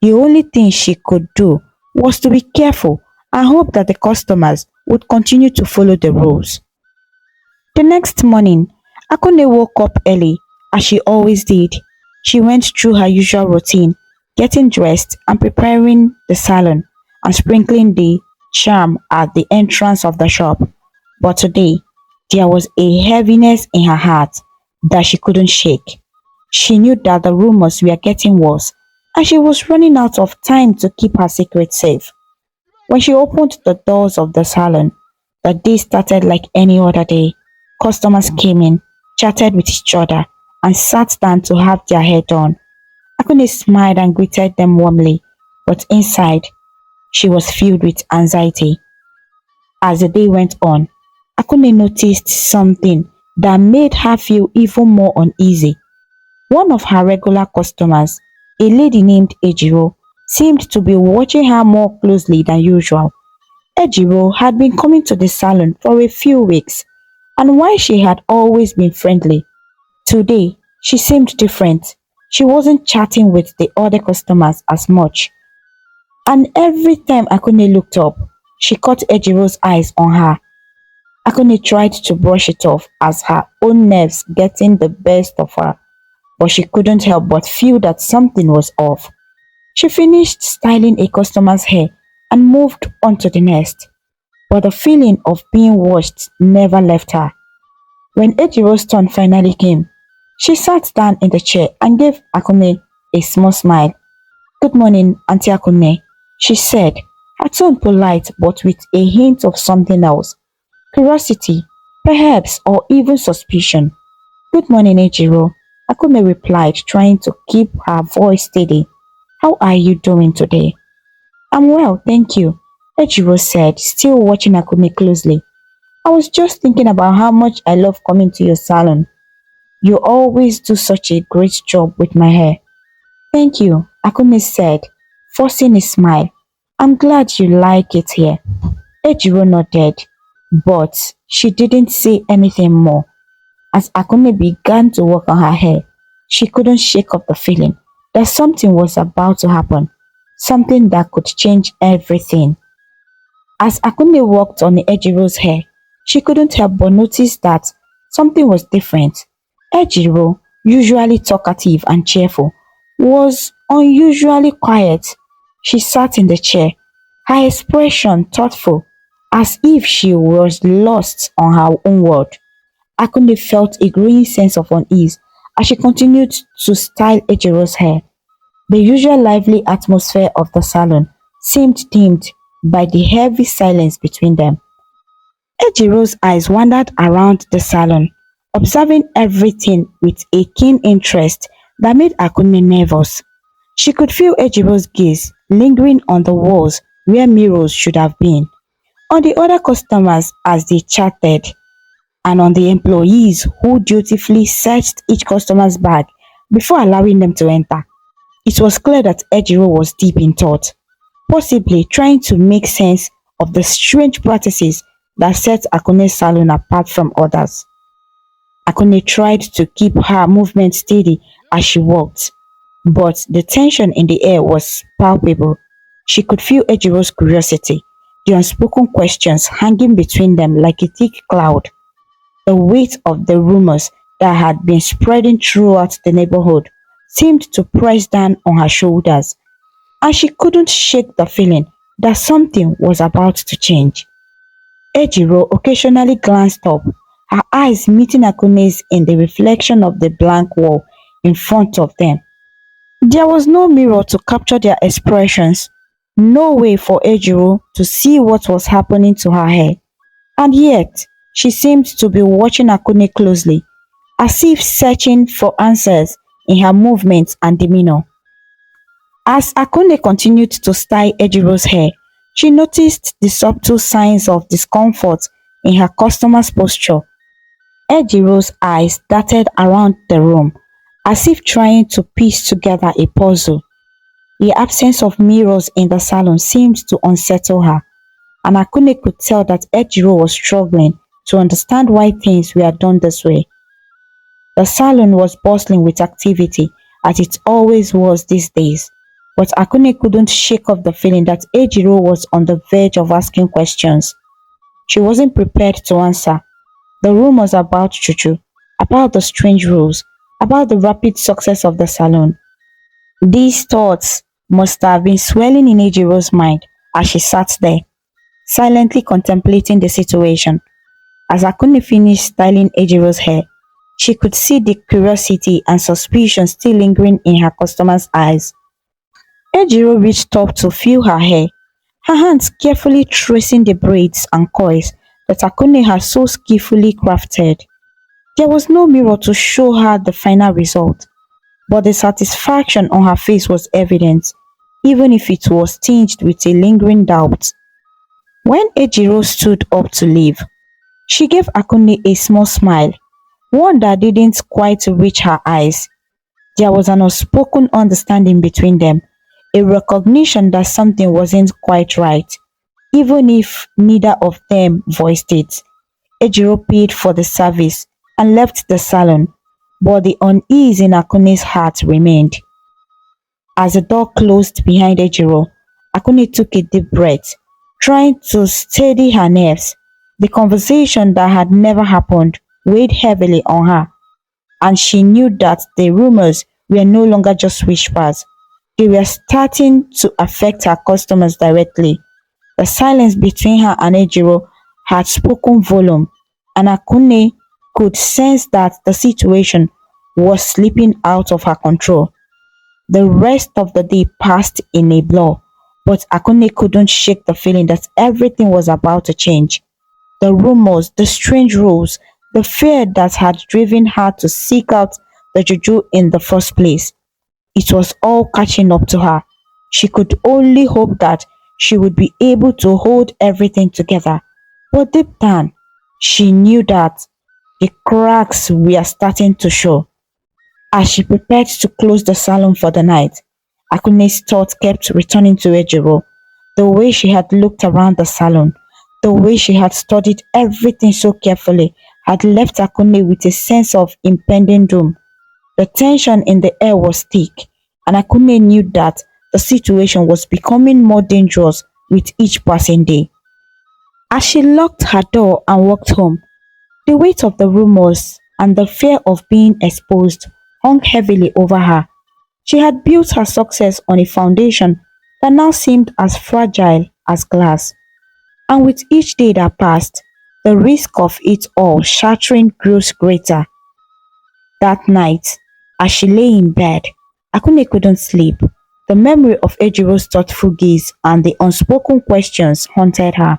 The only thing she could do was to be careful and hope that the customers would continue to follow the rules. The next morning, Akunne woke up early, as she always did. She went through her usual routine, getting dressed and preparing the salon and sprinkling the charm at the entrance of the shop. But today, there was a heaviness in her heart that she couldn't shake. She knew that the rumors were getting worse, and she was running out of time to keep her secret safe. When she opened the doors of the salon, the day started like any other day. Customers came in, chatted with each other, and sat down to have their hair done. Akunne smiled and greeted them warmly, but inside, she was filled with anxiety. As the day went on, Akunne noticed something that made her feel even more uneasy. One of her regular customers, a lady named Ejiro, seemed to be watching her more closely than usual. Ejiro had been coming to the salon for a few weeks, and while she had always been friendly, today she seemed different. She wasn't chatting with the other customers as much, and every time Akunne looked up, she caught Ejiro's eyes on her. Akunne tried to brush it off as her own nerves getting the best of her, but she couldn't help but feel that something was off. She finished styling a customer's hair and moved on to the next, but the feeling of being watched never left her. When Ejiro's turn finally came, she sat down in the chair and gave Akunne a small smile. Good morning, Auntie Akunne, she said, her tone polite but with a hint of something else. Curiosity, perhaps, or even suspicion. Good morning, Ejiro, Akunne replied, trying to keep her voice steady. How are you doing today? I'm well, thank you, Ejiro said, still watching Akunne closely. I was just thinking about how much I love coming to your salon. You always do such a great job with my hair. Thank you, Akunne said, forcing a smile. I'm glad you like it here. Ejiro nodded, but she didn't say anything more. As Akunne began to work on her hair, she couldn't shake off the feeling that something was about to happen, something that could change everything. As Akunne worked on Ejiro's hair, she couldn't help but notice that something was different. Ejiro, usually talkative and cheerful, was unusually quiet. She sat in the chair, her expression thoughtful, as if she was lost on her own world. Akunne felt a growing sense of unease as she continued to style Ejiro's hair. The usual lively atmosphere of the salon seemed dimmed by the heavy silence between them. Ejiro's eyes wandered around the salon, observing everything with a keen interest that made Akunne nervous. She could feel Ejiro's gaze lingering on the walls where mirrors should have been, on the other customers as they chatted, and on the employees who dutifully searched each customer's bag before allowing them to enter. It was clear that Ejiro was deep in thought, possibly trying to make sense of the strange practices that set Akunne's salon apart from others. Akunne tried to keep her movement steady as she walked, but the tension in the air was palpable. She could feel Ejiro's curiosity, the unspoken questions hanging between them like a thick cloud. The weight of the rumors that had been spreading throughout the neighborhood seemed to press down on her shoulders, and she couldn't shake the feeling that something was about to change. Ejiro occasionally glanced up, her eyes meeting Akunne's in the reflection of the blank wall in front of them. There was no mirror to capture their expressions, no way for Ejiro to see what was happening to her hair, and yet she seemed to be watching Akunne closely, as if searching for answers in her movements and demeanor. As Akunne continued to style Ejiro's hair, she noticed the subtle signs of discomfort in her customer's posture. Ejiro's eyes darted around the room, as if trying to piece together a puzzle. The absence of mirrors in the salon seemed to unsettle her, and Akunne could tell that Ejiro was struggling to understand why things were done this way. The salon was bustling with activity, as it always was these days, but Akunne couldn't shake off the feeling that Ejiro was on the verge of asking questions. She wasn't prepared to answer. The rumors about juju, about the strange rules, about the rapid success of the salon. These thoughts must have been swelling in Ejiro's mind as she sat there, silently contemplating the situation. As Akunne finished styling Ejiro's hair, she could see the curiosity and suspicion still lingering in her customer's eyes. Ejiro reached up to feel her hair, her hands carefully tracing the braids and coils that Akunne had so skillfully crafted. There was no mirror to show her the final result, but the satisfaction on her face was evident, even if it was tinged with a lingering doubt. When Ejiro stood up to leave, she gave Akunne a small smile, one that didn't quite reach her eyes. There was an unspoken understanding between them, a recognition that something wasn't quite right, even if neither of them voiced it. Ejiro paid for the service and left the salon, but the unease in Akunne's heart remained. As the door closed behind Ejiro, Akunne took a deep breath, trying to steady her nerves. The conversation that had never happened weighed heavily on her, and she knew that the rumors were no longer just whispers. They were starting to affect her customers directly. The silence between her and Ejiro had spoken volume, and Akunne could sense that the situation was slipping out of her control. The rest of the day passed in a blur, but Akunne couldn't shake the feeling that everything was about to change. The rumors, the strange rules, the fear that had driven her to seek out the juju in the first place. It was all catching up to her. She could only hope that she would be able to hold everything together. But deep down, she knew that the cracks were starting to show. As she prepared to close the salon for the night, Akunne's thoughts kept returning to Ejiro. The way she had looked around the salon, the way she had studied everything so carefully, had left Akunne with a sense of impending doom. The tension in the air was thick, and Akunne knew that the situation was becoming more dangerous with each passing day. As she locked her door and walked home, the weight of the rumors and the fear of being exposed hung heavily over her. She had built her success on a foundation that now seemed as fragile as glass, and with each day that passed, the risk of it all shattering grew greater. That night, as she lay in bed, Akunne couldn't sleep. The memory of Ejiro's thoughtful gaze and the unspoken questions haunted her.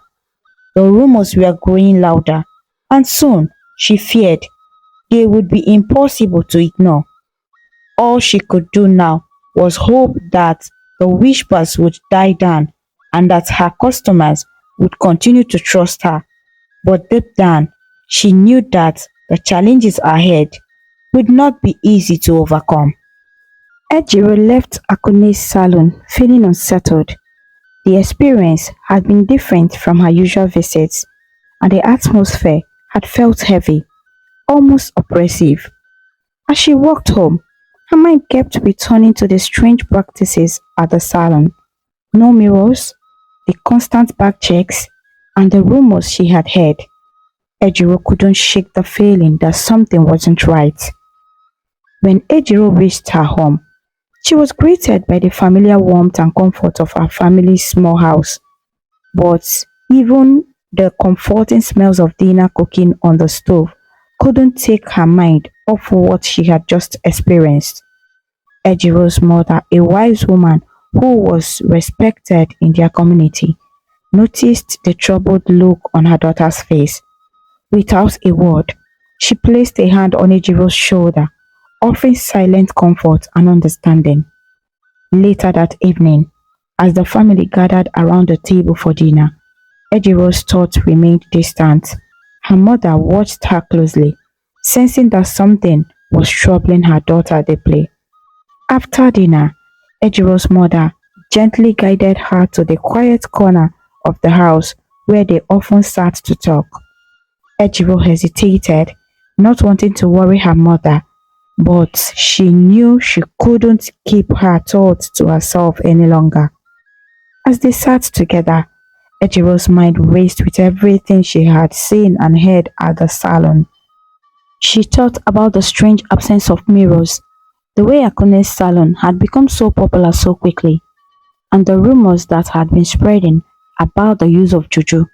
The rumors were growing louder, and soon, she feared, they would be impossible to ignore. All she could do now was hope that the whispers would die down and that her customers would continue to trust her. But deep down, she knew that the challenges ahead would not be easy to overcome. Ejiro left Akunne's salon feeling unsettled. The experience had been different from her usual visits, and the atmosphere had felt heavy, almost oppressive. As she walked home, her mind kept returning to the strange practices at the salon. No mirrors, the constant back checks, and the rumors she had heard. Ejiro couldn't shake the feeling that something wasn't right. When Ejiro reached her home, she was greeted by the familiar warmth and comfort of her family's small house. But even the comforting smells of dinner cooking on the stove couldn't take her mind off what she had just experienced. Ejiro's mother, a wise woman who was respected in their community, noticed the troubled look on her daughter's face. Without a word, she placed a hand on Ejiro's shoulder, offering silent comfort and understanding. Later that evening, as the family gathered around the table for dinner, Ejiro's thoughts remained distant. Her mother watched her closely, sensing that something was troubling her daughter deeply. After dinner, Ejiro's mother gently guided her to the quiet corner of the house where they often sat to talk. Ejiro hesitated, not wanting to worry her mother, but she knew she couldn't keep her thoughts to herself any longer. As they sat together, Ejiro's mind raced with everything she had seen and heard at the salon. She thought about the strange absence of mirrors, the way Akunne's salon had become so popular so quickly, and the rumors that had been spreading about the use of juju.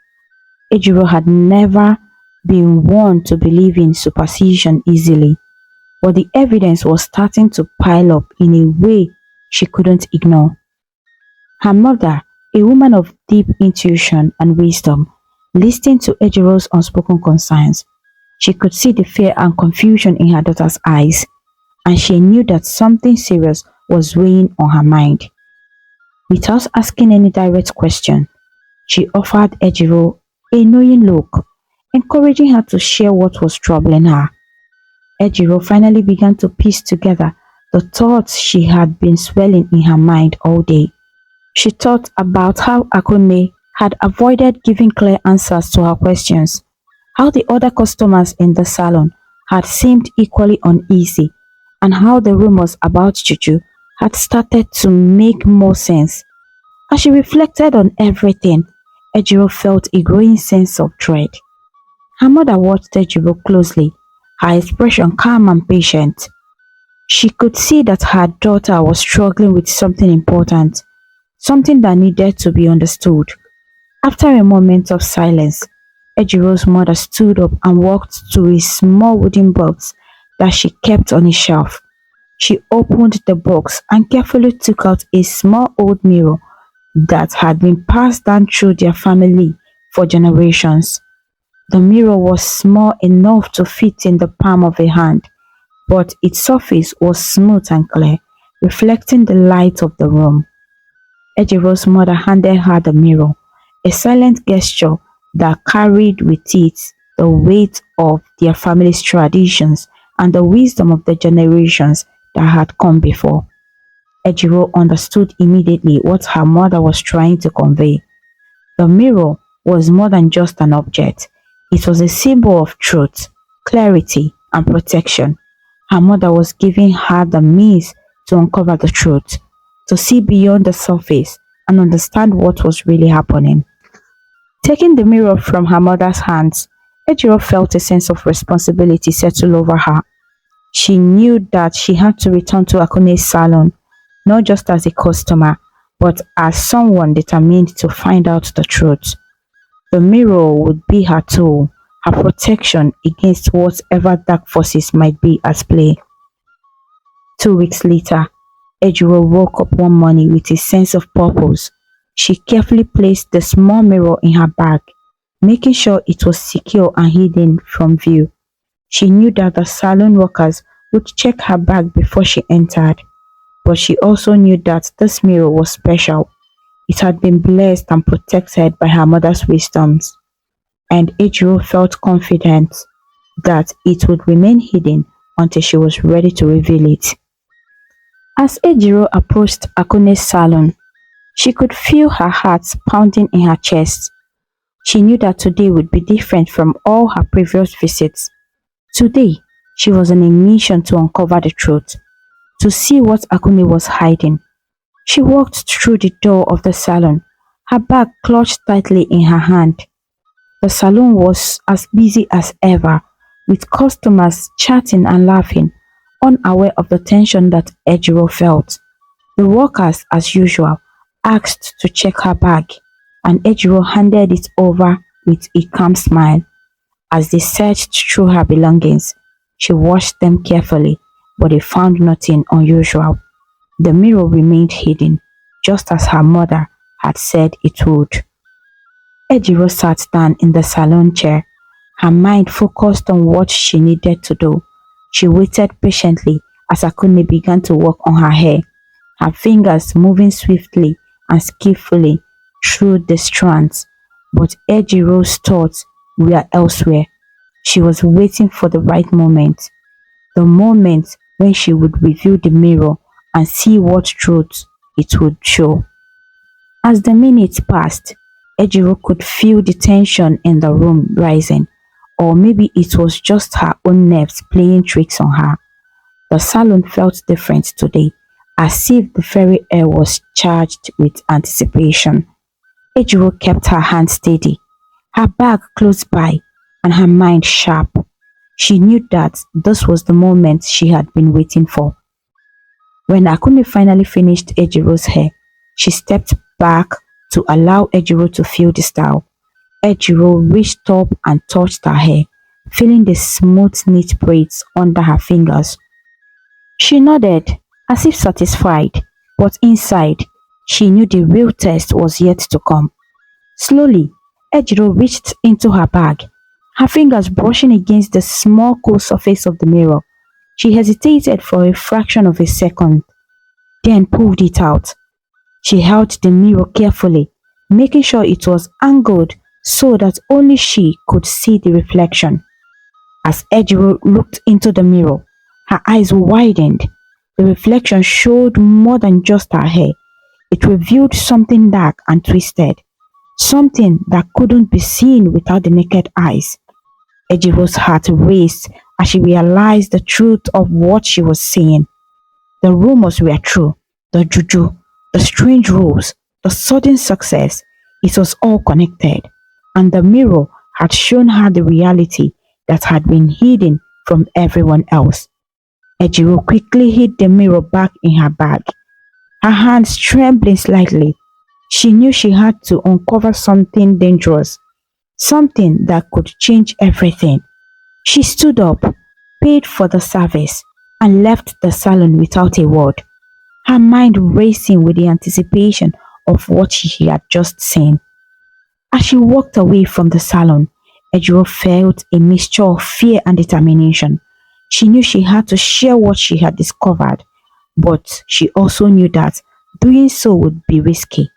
Ejiro had never been one to believe in superstition easily, but the evidence was starting to pile up in a way she couldn't ignore. Her mother, a woman of deep intuition and wisdom, listened to Ejiro's unspoken concerns. She could see the fear and confusion in her daughter's eyes, and she knew that something serious was weighing on her mind. Without asking any direct question, she offered Ejiro a knowing look, encouraging her to share what was troubling her. Ejiro finally began to piece together the thoughts she had been swelling in her mind all day. She thought about how Akunne had avoided giving clear answers to her questions, how the other customers in the salon had seemed equally uneasy, and how the rumors about juju had started to make more sense. As she reflected on everything, Ejiro felt a growing sense of dread. Her mother watched Ejiro closely, her expression calm and patient. She could see that her daughter was struggling with something important, something that needed to be understood. After a moment of silence, Ejiro's mother stood up and walked to a small wooden box that she kept on a shelf. She opened the box and carefully took out a small old mirror that had been passed down through their family for generations. The mirror was small enough to fit in the palm of a hand, but its surface was smooth and clear, reflecting the light of the room. Ejiro's mother handed her the mirror, a silent gesture that carried with it the weight of their family's traditions and the wisdom of the generations that had come before. Ejiro understood immediately what her mother was trying to convey. The mirror was more than just an object. It was a symbol of truth, clarity, and protection. Her mother was giving her the means to uncover the truth, to see beyond the surface and understand what was really happening. Taking the mirror from her mother's hands, Ejiro felt a sense of responsibility settle over her. She knew that she had to return to Akunne's salon, not just as a customer, but as someone determined to find out the truth. The mirror would be her tool, her protection against whatever dark forces might be at play. 2 weeks later, Ejiro woke up one morning with a sense of purpose. She carefully placed the small mirror in her bag, making sure it was secure and hidden from view. She knew that the salon workers would check her bag before she entered, but she also knew that this mirror was special. It had been blessed and protected by her mother's wisdoms, and Ejiro felt confident that it would remain hidden until she was ready to reveal it. As Ejiro approached Akunne's salon, she could feel her heart pounding in her chest. She knew that today would be different from all her previous visits. Today, she was on a mission to uncover the truth, to see what Akunne was hiding. She walked through the door of the salon, her bag clutched tightly in her hand. The salon was as busy as ever, with customers chatting and laughing, unaware of the tension that Ejiro felt. The workers, as usual, asked to check her bag, and Ejiro handed it over with a calm smile. As they searched through her belongings, she watched them carefully, but they found nothing unusual. The mirror remained hidden, just as her mother had said it would. Ejiro sat down in the salon chair, her mind focused on what she needed to do. She waited patiently as Akunne began to work on her hair, her fingers moving swiftly and skillfully through the strands. But Ejiro's thoughts were elsewhere. She was waiting for the moment when she would reveal the mirror and see what truth it would show. As the minutes passed, Ejiro could feel the tension in the room rising, or maybe it was just her own nerves playing tricks on her. The salon felt different today, as if the very air was charged with anticipation. Ejiro kept her hand steady, her bag close by, and her mind sharp. She knew that this was the moment she had been waiting for. When Akunne finally finished Ejiro's hair, she stepped back to allow Ejiro to feel the style. Ejiro reached up and touched her hair, feeling the smooth neat braids under her fingers. She nodded, as if satisfied, but inside, she knew the real test was yet to come. Slowly, Ejiro reached into her bag, her fingers brushing against the small cool surface of the mirror. She hesitated for a fraction of a second, then pulled it out. She held the mirror carefully, making sure it was angled so that only she could see the reflection. As Ejiro looked into the mirror, her eyes widened. The reflection showed more than just her hair. It revealed something dark and twisted, something that couldn't be seen without the naked eyes. Ejiro's heart raced as she realized the truth of what she was seeing. The rumors were true, the juju, the strange rules, the sudden success. It was all connected, and the mirror had shown her the reality that had been hidden from everyone else. Ejiro quickly hid the mirror back in her bag, her hands trembling slightly. She knew she had to uncover something dangerous, something that could change everything. She stood up, paid for the service, and left the salon without a word, her mind racing with the anticipation of what she had just seen. As she walked away from the salon, Ejiro felt a mixture of fear and determination. She knew she had to share what she had discovered, but she also knew that doing so would be risky.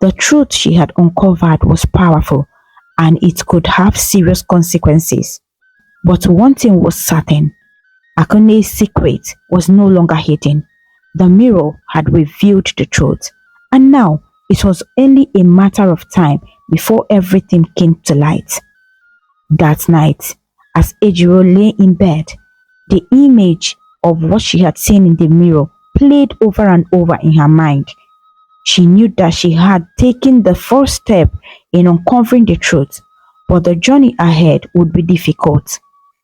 The truth she had uncovered was powerful, and it could have serious consequences. But one thing was certain: Akunne's secret was no longer hidden. The mirror had revealed the truth, and now it was only a matter of time before everything came to light. That night, as Ejiro lay in bed, the image of what she had seen in the mirror played over and over in her mind. She knew that she had taken the first step in uncovering the truth, but the journey ahead would be difficult.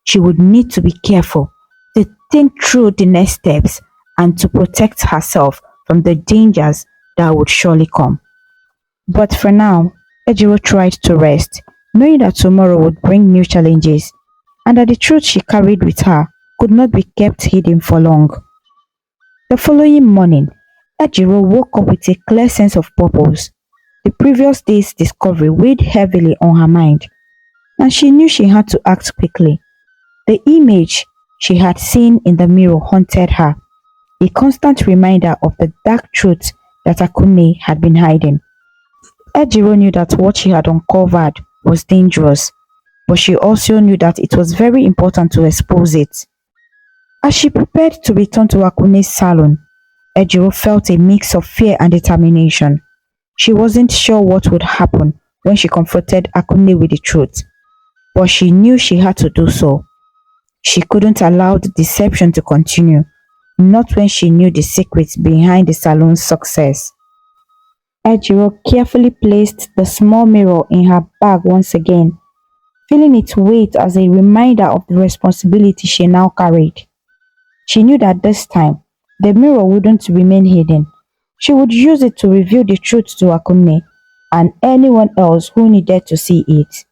She would need to be careful, to think through the next steps, and to protect herself from the dangers that would surely come. But for now, Ejiro tried to rest, knowing that tomorrow would bring new challenges, and that the truth she carried with her could not be kept hidden for long. The following morning, Ejiro woke up with a clear sense of purpose. The previous day's discovery weighed heavily on her mind, and she knew she had to act quickly. The image she had seen in the mirror haunted her, a constant reminder of the dark truth that Akunne had been hiding. Ejiro knew that what she had uncovered was dangerous, but she also knew that it was very important to expose it. As she prepared to return to Akunne's salon, Ejiro felt a mix of fear and determination. She wasn't sure what would happen when she confronted Akunne with the truth, but she knew she had to do so. She couldn't allow the deception to continue, not when she knew the secrets behind the salon's success. Ejiro carefully placed the small mirror in her bag once again, feeling its weight as a reminder of the responsibility she now carried. She knew that this time, the mirror wouldn't remain hidden. She would use it to reveal the truth to Akunne and anyone else who needed to see it.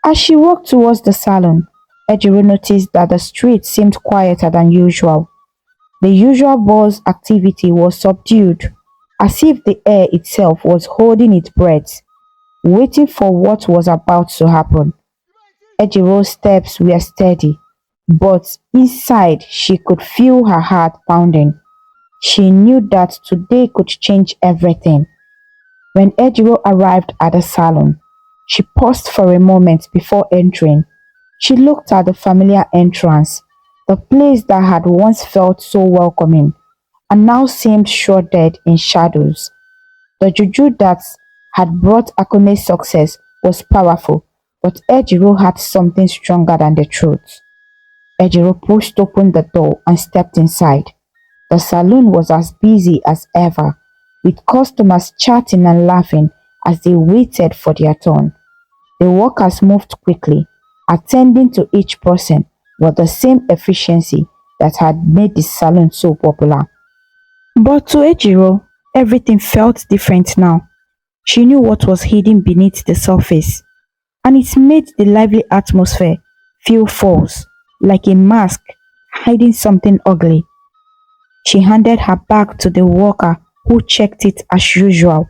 As she walked towards the salon, Ejiro noticed that the street seemed quieter than usual. The usual buzz activity was subdued, as if the air itself was holding its breath, waiting for what was about to happen. Ejiro's steps were steady, but inside she could feel her heart pounding. She knew that today could change everything. When Ejiro arrived at the salon, she paused for a moment before entering. She looked at the familiar entrance, the place that had once felt so welcoming and now seemed shrouded in shadows. The juju that had brought Akunne's success was powerful, but Ejiro had something stronger than the truth. Ejiro pushed open the door and stepped inside. The saloon was as busy as ever, with customers chatting and laughing as they waited for their turn. The workers moved quickly, attending to each person with the same efficiency that had made the salon so popular. But to Ejiro, everything felt different now. She knew what was hidden beneath the surface, and it made the lively atmosphere feel false, like a mask hiding something ugly. She handed her bag to the worker who checked it as usual,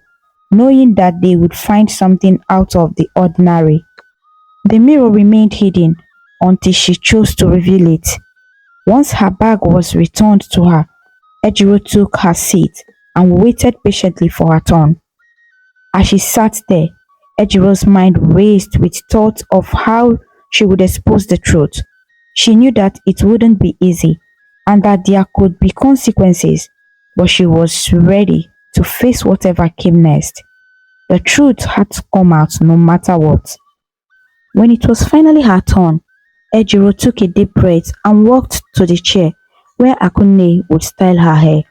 knowing that they would find something out of the ordinary. The mirror remained hidden until she chose to reveal it. Once her bag was returned to her, Ejiro took her seat and waited patiently for her turn. As she sat there, Ejiro's mind raced with thoughts of how she would expose the truth. She knew that it wouldn't be easy and that there could be consequences, but she was ready to face whatever came next. The truth had to come out no matter what. When it was finally her turn, Ejiro took a deep breath and walked to the chair where Akunne would style her hair.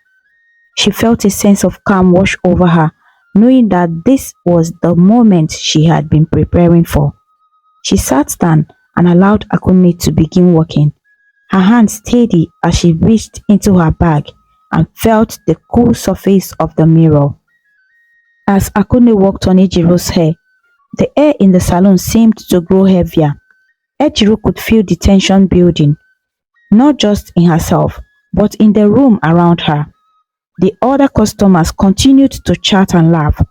She felt a sense of calm wash over her, knowing that this was the moment she had been preparing for. She sat down and allowed Akunne to begin working, her hand steady as she reached into her bag and felt the cool surface of the mirror. As Akunne worked on Ejiro's hair, the air in the salon seemed to grow heavier. Ejiro could feel the tension building, not just in herself, but in the room around her. The other customers continued to chat and laugh,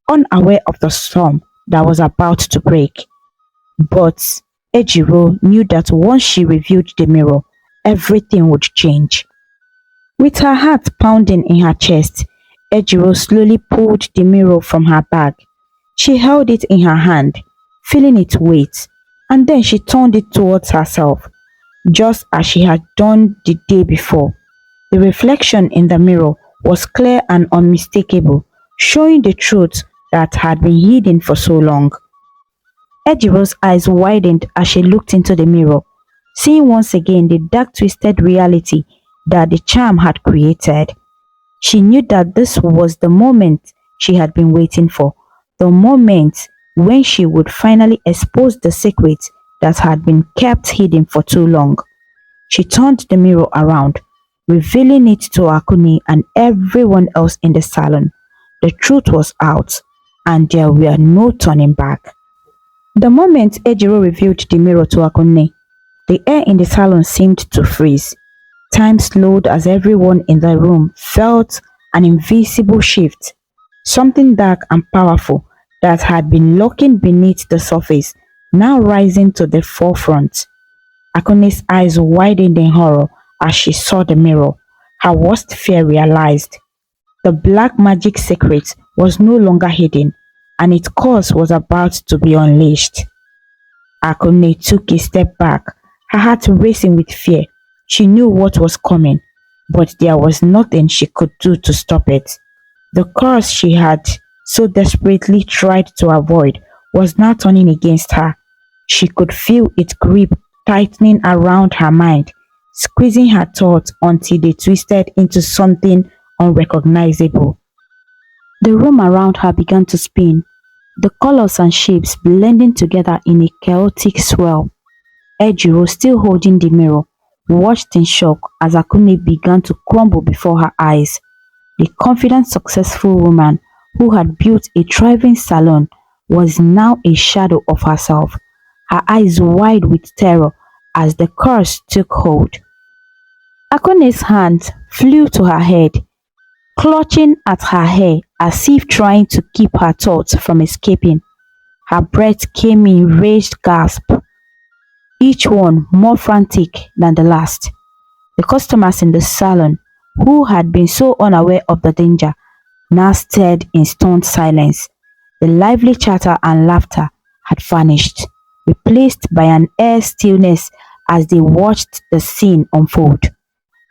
unaware of the storm that was about to break. But Ejiro knew that once she reviewed the mirror, everything would change. With her heart pounding in her chest, Ejiro slowly pulled the mirror from her bag. She held it in her hand, feeling its weight, and then she turned it towards herself, just as she had done the day before. The reflection in the mirror was clear and unmistakable, showing the truth that had been hidden for so long. Ejiro's eyes widened as she looked into the mirror, seeing once again the dark twisted reality that the charm had created. She knew that this was the moment she had been waiting for, the moment when she would finally expose the secret that had been kept hidden for too long. She turned the mirror around, revealing it to Akunne and everyone else in the salon. The truth was out, and there were no turning back. The moment Ejiro revealed the mirror to Akunne, the air in the salon seemed to freeze. Time slowed as everyone in the room felt an invisible shift. Something dark and powerful that had been lurking beneath the surface, now rising to the forefront. Akunne's eyes widened in horror as she saw the mirror. Her worst fear realized. The black magic secret was no longer hidden, and its cause was about to be unleashed. Akunne took a step back, her heart racing with fear. She knew what was coming, but there was nothing she could do to stop it. The curse she had so desperately tried to avoid was now turning against her. She could feel its grip tightening around her mind, squeezing her thoughts until they twisted into something unrecognizable. The room around her began to spin, the colors and shapes blending together in a chaotic swirl. Ejiro, still holding the mirror, watched in shock as Akunne began to crumble before her eyes. The confident, successful woman who had built a thriving salon was now a shadow of herself, her eyes wide with terror as the curse took hold. Akunne's hand flew to her head, clutching at her hair as if trying to keep her thoughts from escaping. Her breath came in raged gasps, each one more frantic than the last. The customers in the salon, who had been so unaware of the danger, now stared in stunned silence. The lively chatter and laughter had vanished, replaced by an air stillness as they watched the scene unfold.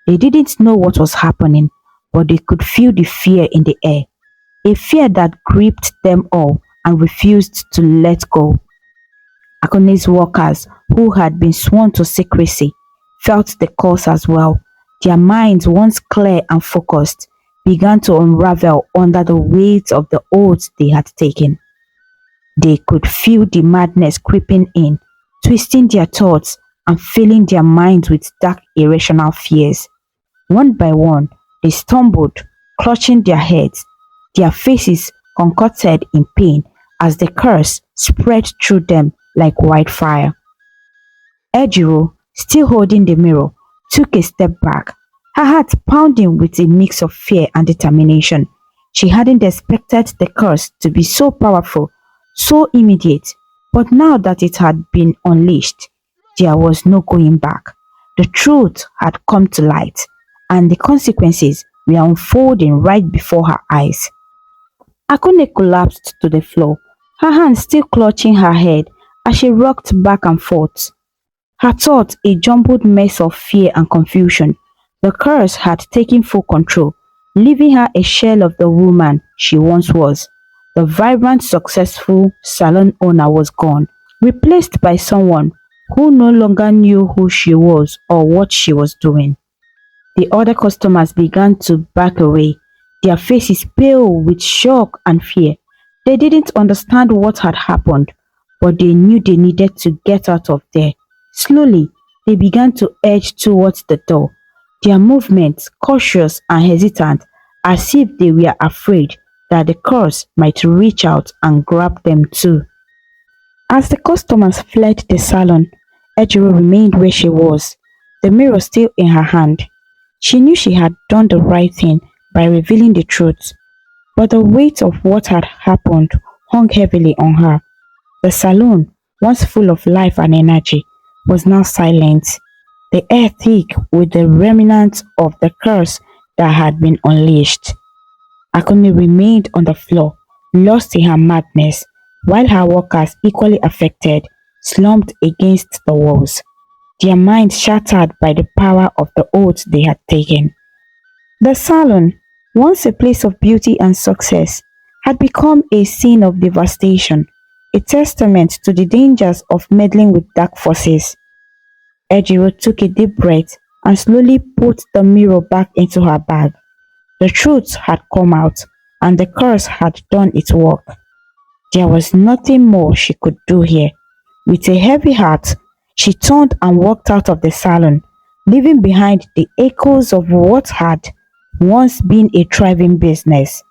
They didn't know what was happening, but they could feel the fear in the air, a fear that gripped them all and refused to let go. Akone's workers, who had been sworn to secrecy, felt the curse as well. Their minds, once clear and focused, began to unravel under the weight of the oaths they had taken. They could feel the madness creeping in, twisting their thoughts and filling their minds with dark, irrational fears. One by one, they stumbled, clutching their heads, their faces contorted in pain as the curse spread through them like wildfire. Ejiro, still holding the mirror, took a step back, her heart pounding with a mix of fear and determination. She hadn't expected the curse to be so powerful, so immediate, but now that it had been unleashed, there was no going back. The truth had come to light, and the consequences were unfolding right before her eyes. Akunne collapsed to the floor, her hands still clutching her head as she rocked back and forth. Her thoughts a jumbled mess of fear and confusion. The curse had taken full control, leaving her a shell of the woman she once was. The vibrant, successful salon owner was gone, replaced by someone who no longer knew who she was or what she was doing. The other customers began to back away, their faces pale with shock and fear. They didn't understand what had happened, but they knew they needed to get out of there. Slowly, they began to edge towards the door, their movements cautious and hesitant, as if they were afraid that the curse might reach out and grab them too. As the customers fled the salon, Ejiro remained where she was, the mirror still in her hand. She knew she had done the right thing by revealing the truth, but the weight of what had happened hung heavily on her. The salon, once full of life and energy, was now silent, the air thick with the remnants of the curse that had been unleashed. Akunne remained on the floor, lost in her madness, while her workers, equally affected, slumped against the walls, their minds shattered by the power of the oaths they had taken. The salon, once a place of beauty and success, had become a scene of devastation, a testament to the dangers of meddling with dark forces. Ejiro took a deep breath and slowly put the mirror back into her bag. The truth had come out, and the curse had done its work. There was nothing more she could do here. With a heavy heart, she turned and walked out of the salon, leaving behind the echoes of what had once been a thriving business.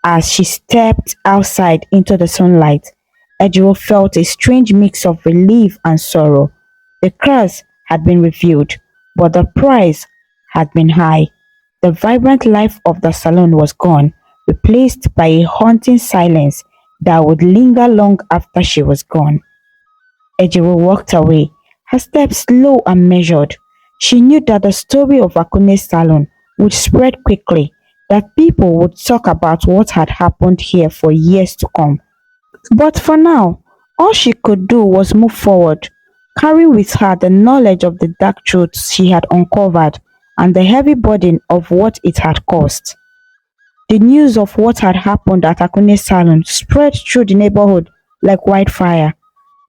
As she stepped outside into the sunlight, Ejiro felt a strange mix of relief and sorrow. The curse had been revealed, but the price had been high. The vibrant life of the salon was gone, replaced by a haunting silence that would linger long after she was gone. Ejiro walked away, her steps slow and measured. She knew that the story of Akunne's salon would spread quickly, that people would talk about what had happened here for years to come. But for now, all she could do was move forward, carrying with her the knowledge of the dark truths she had uncovered and the heavy burden of what it had cost. The news of what had happened at Akunne's salon spread through the neighborhood like wildfire.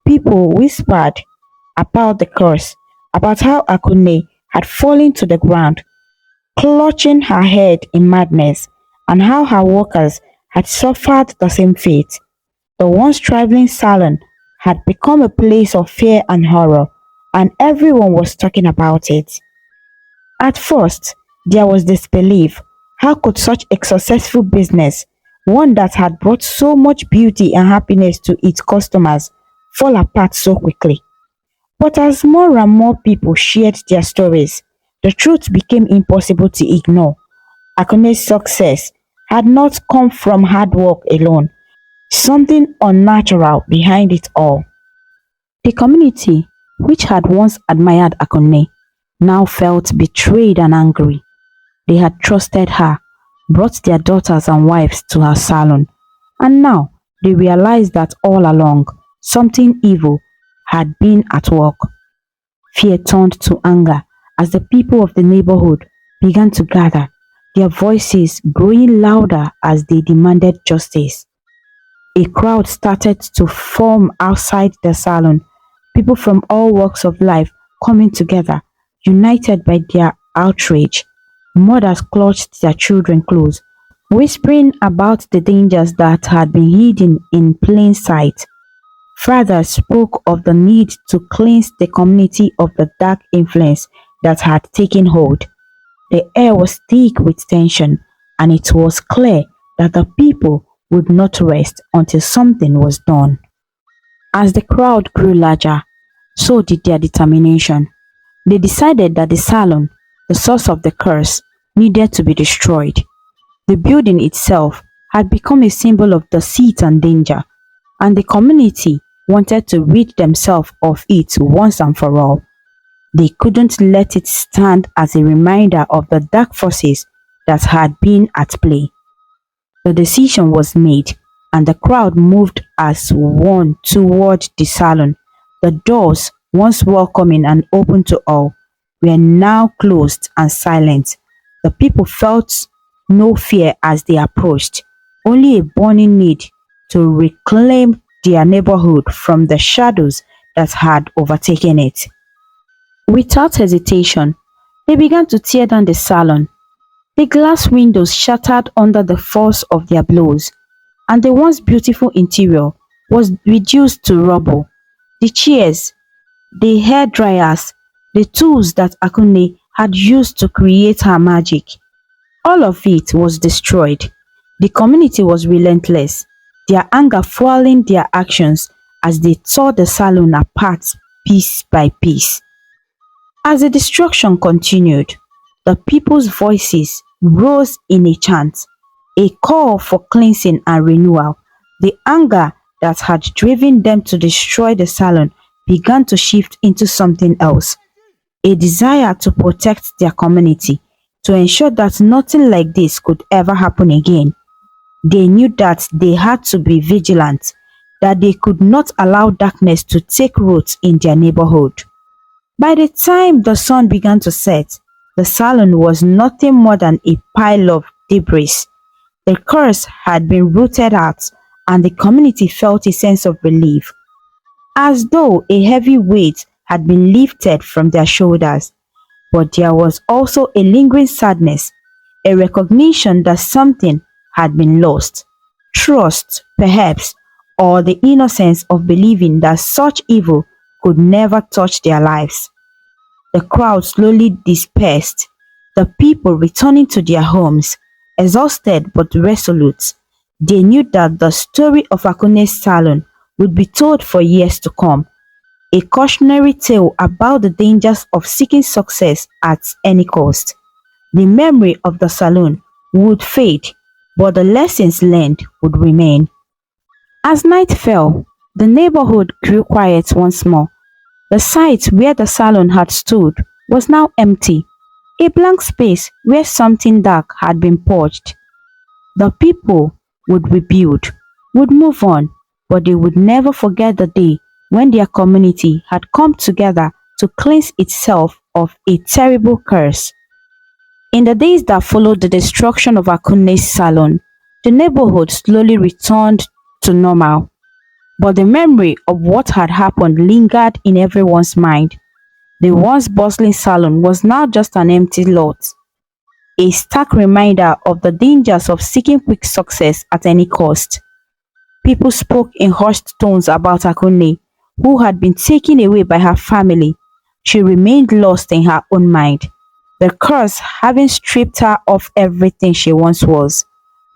People whispered about the curse, about how Akunne had fallen to the ground, clutching her head in madness, and how her workers had suffered the same fate. The once traveling salon had become a place of fear and horror, and everyone was talking about it. At first, there was disbelief. How could such a successful business, one that had brought so much beauty and happiness to its customers, fall apart so quickly? But as more and more people shared their stories, the truth became impossible to ignore. Akunne's success had not come from hard work alone, something unnatural behind it all. The community, which had once admired Akunne, now felt betrayed and angry. They had trusted her, brought their daughters and wives to her salon, and now they realized that all along something evil had been at work. Fear turned to anger as the people of the neighborhood began to gather, their voices growing louder as they demanded justice. A crowd started to form outside the salon, people from all walks of life coming together, united by their outrage. Mothers clutched their children close, whispering about the dangers that had been hidden in plain sight. Fathers spoke of the need to cleanse the community of the dark influence that had taken hold. The air was thick with tension, and it was clear that the people would not rest until something was done. As the crowd grew larger, so did their determination. They decided that the salon, the source of the curse, needed to be destroyed. The building itself had become a symbol of deceit and danger, and the community wanted to rid themselves of it once and for all. They couldn't let it stand as a reminder of the dark forces that had been at play. The decision was made, and the crowd moved as one toward the salon. The doors, once welcoming and open to all, were now closed and silent. The people felt no fear as they approached, only a burning need to reclaim their neighborhood from the shadows that had overtaken it. Without hesitation, they began to tear down the salon. The glass windows shattered under the force of their blows, and the once beautiful interior was reduced to rubble. The chairs, the hair dryers, the tools that Akunne had used to create her magic, all of it was destroyed. The community was relentless, their anger fueling their actions as they tore the salon apart piece by piece. As the destruction continued, the people's voices rose in a chant, a call for cleansing and renewal. The anger that had driven them to destroy the salon began to shift into something else, a desire to protect their community, to ensure that nothing like this could ever happen again. They knew that they had to be vigilant, that they could not allow darkness to take root in their neighborhood. By the time the sun began to set, the salon was nothing more than a pile of debris. The curse had been rooted out, and the community felt a sense of relief, as though a heavy weight had been lifted from their shoulders. But there was also a lingering sadness, a recognition that something had been lost. Trust, perhaps, or the innocence of believing that such evil could never touch their lives. The crowd slowly dispersed, the people returning to their homes, exhausted but resolute. They knew that the story of Akunne's salon would be told for years to come, a cautionary tale about the dangers of seeking success at any cost. The memory of the salon would fade, but the lessons learned would remain. As night fell, the neighborhood grew quiet once more. The site where the salon had stood was now empty, a blank space where something dark had been purged. The people would rebuild, would move on, but they would never forget the day when their community had come together to cleanse itself of a terrible curse. In the days that followed the destruction of Akunne's salon, the neighborhood slowly returned to normal, but the memory of what had happened lingered in everyone's mind. The once bustling salon was now just an empty lot, a stark reminder of the dangers of seeking quick success at any cost. People spoke in hushed tones about Akunne, who had been taken away by her family. She remained lost in her own mind, the curse having stripped her of everything she once was.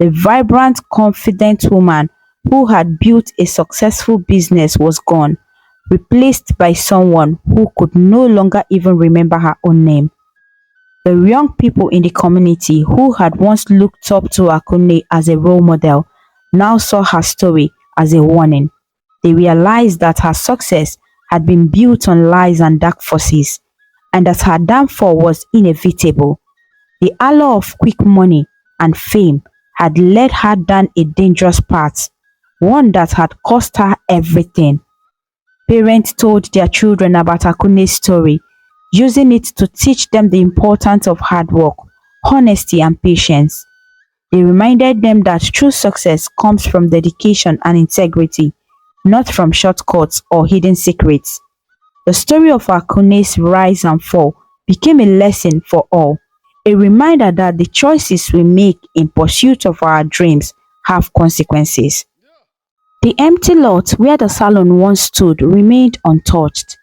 The vibrant, confident woman who had built a successful business was gone, replaced by someone who could no longer even remember her own name. The young people in the community who had once looked up to Akunne as a role model now saw her story as a warning. They realized that her success had been built on lies and dark forces, and that her downfall was inevitable. The allure of quick money and fame had led her down a dangerous path, one that had cost her everything. Parents told their children about Akunne's story, using it to teach them the importance of hard work, honesty, and patience. They reminded them that true success comes from dedication and integrity, not from shortcuts or hidden secrets. The story of Akunne's rise and fall became a lesson for all, a reminder that the choices we make in pursuit of our dreams have consequences. The empty lot where the salon once stood remained untouched,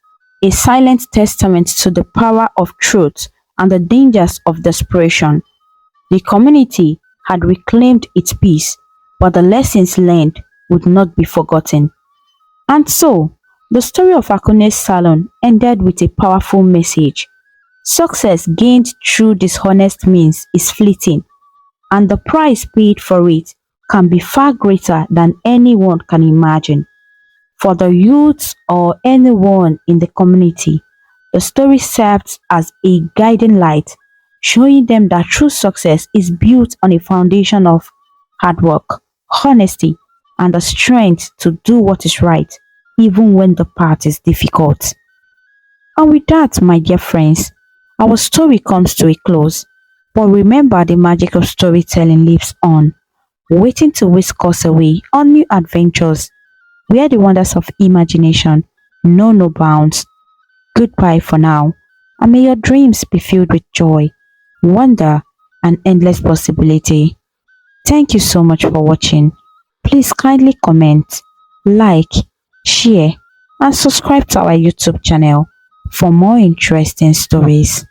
a silent testament to the power of truth and the dangers of desperation. The community had reclaimed its peace, but the lessons learned would not be forgotten. And so, the story of Akunne's salon ended with a powerful message. Success gained through dishonest means is fleeting, and the price paid for it can be far greater than anyone can imagine. For the youths or anyone in the community, the story serves as a guiding light, showing them that true success is built on a foundation of hard work, honesty, and the strength to do what is right, even when the path is difficult. And with that, my dear friends, our story comes to a close. But remember, the magic of storytelling lives on, waiting to whisk us away on new adventures where the wonders of imagination know no bounds. Goodbye for now, and may your dreams be filled with joy, wonder, and endless possibility. Thank you so much for watching. Please kindly comment, like, share, and subscribe to our YouTube channel for more interesting stories.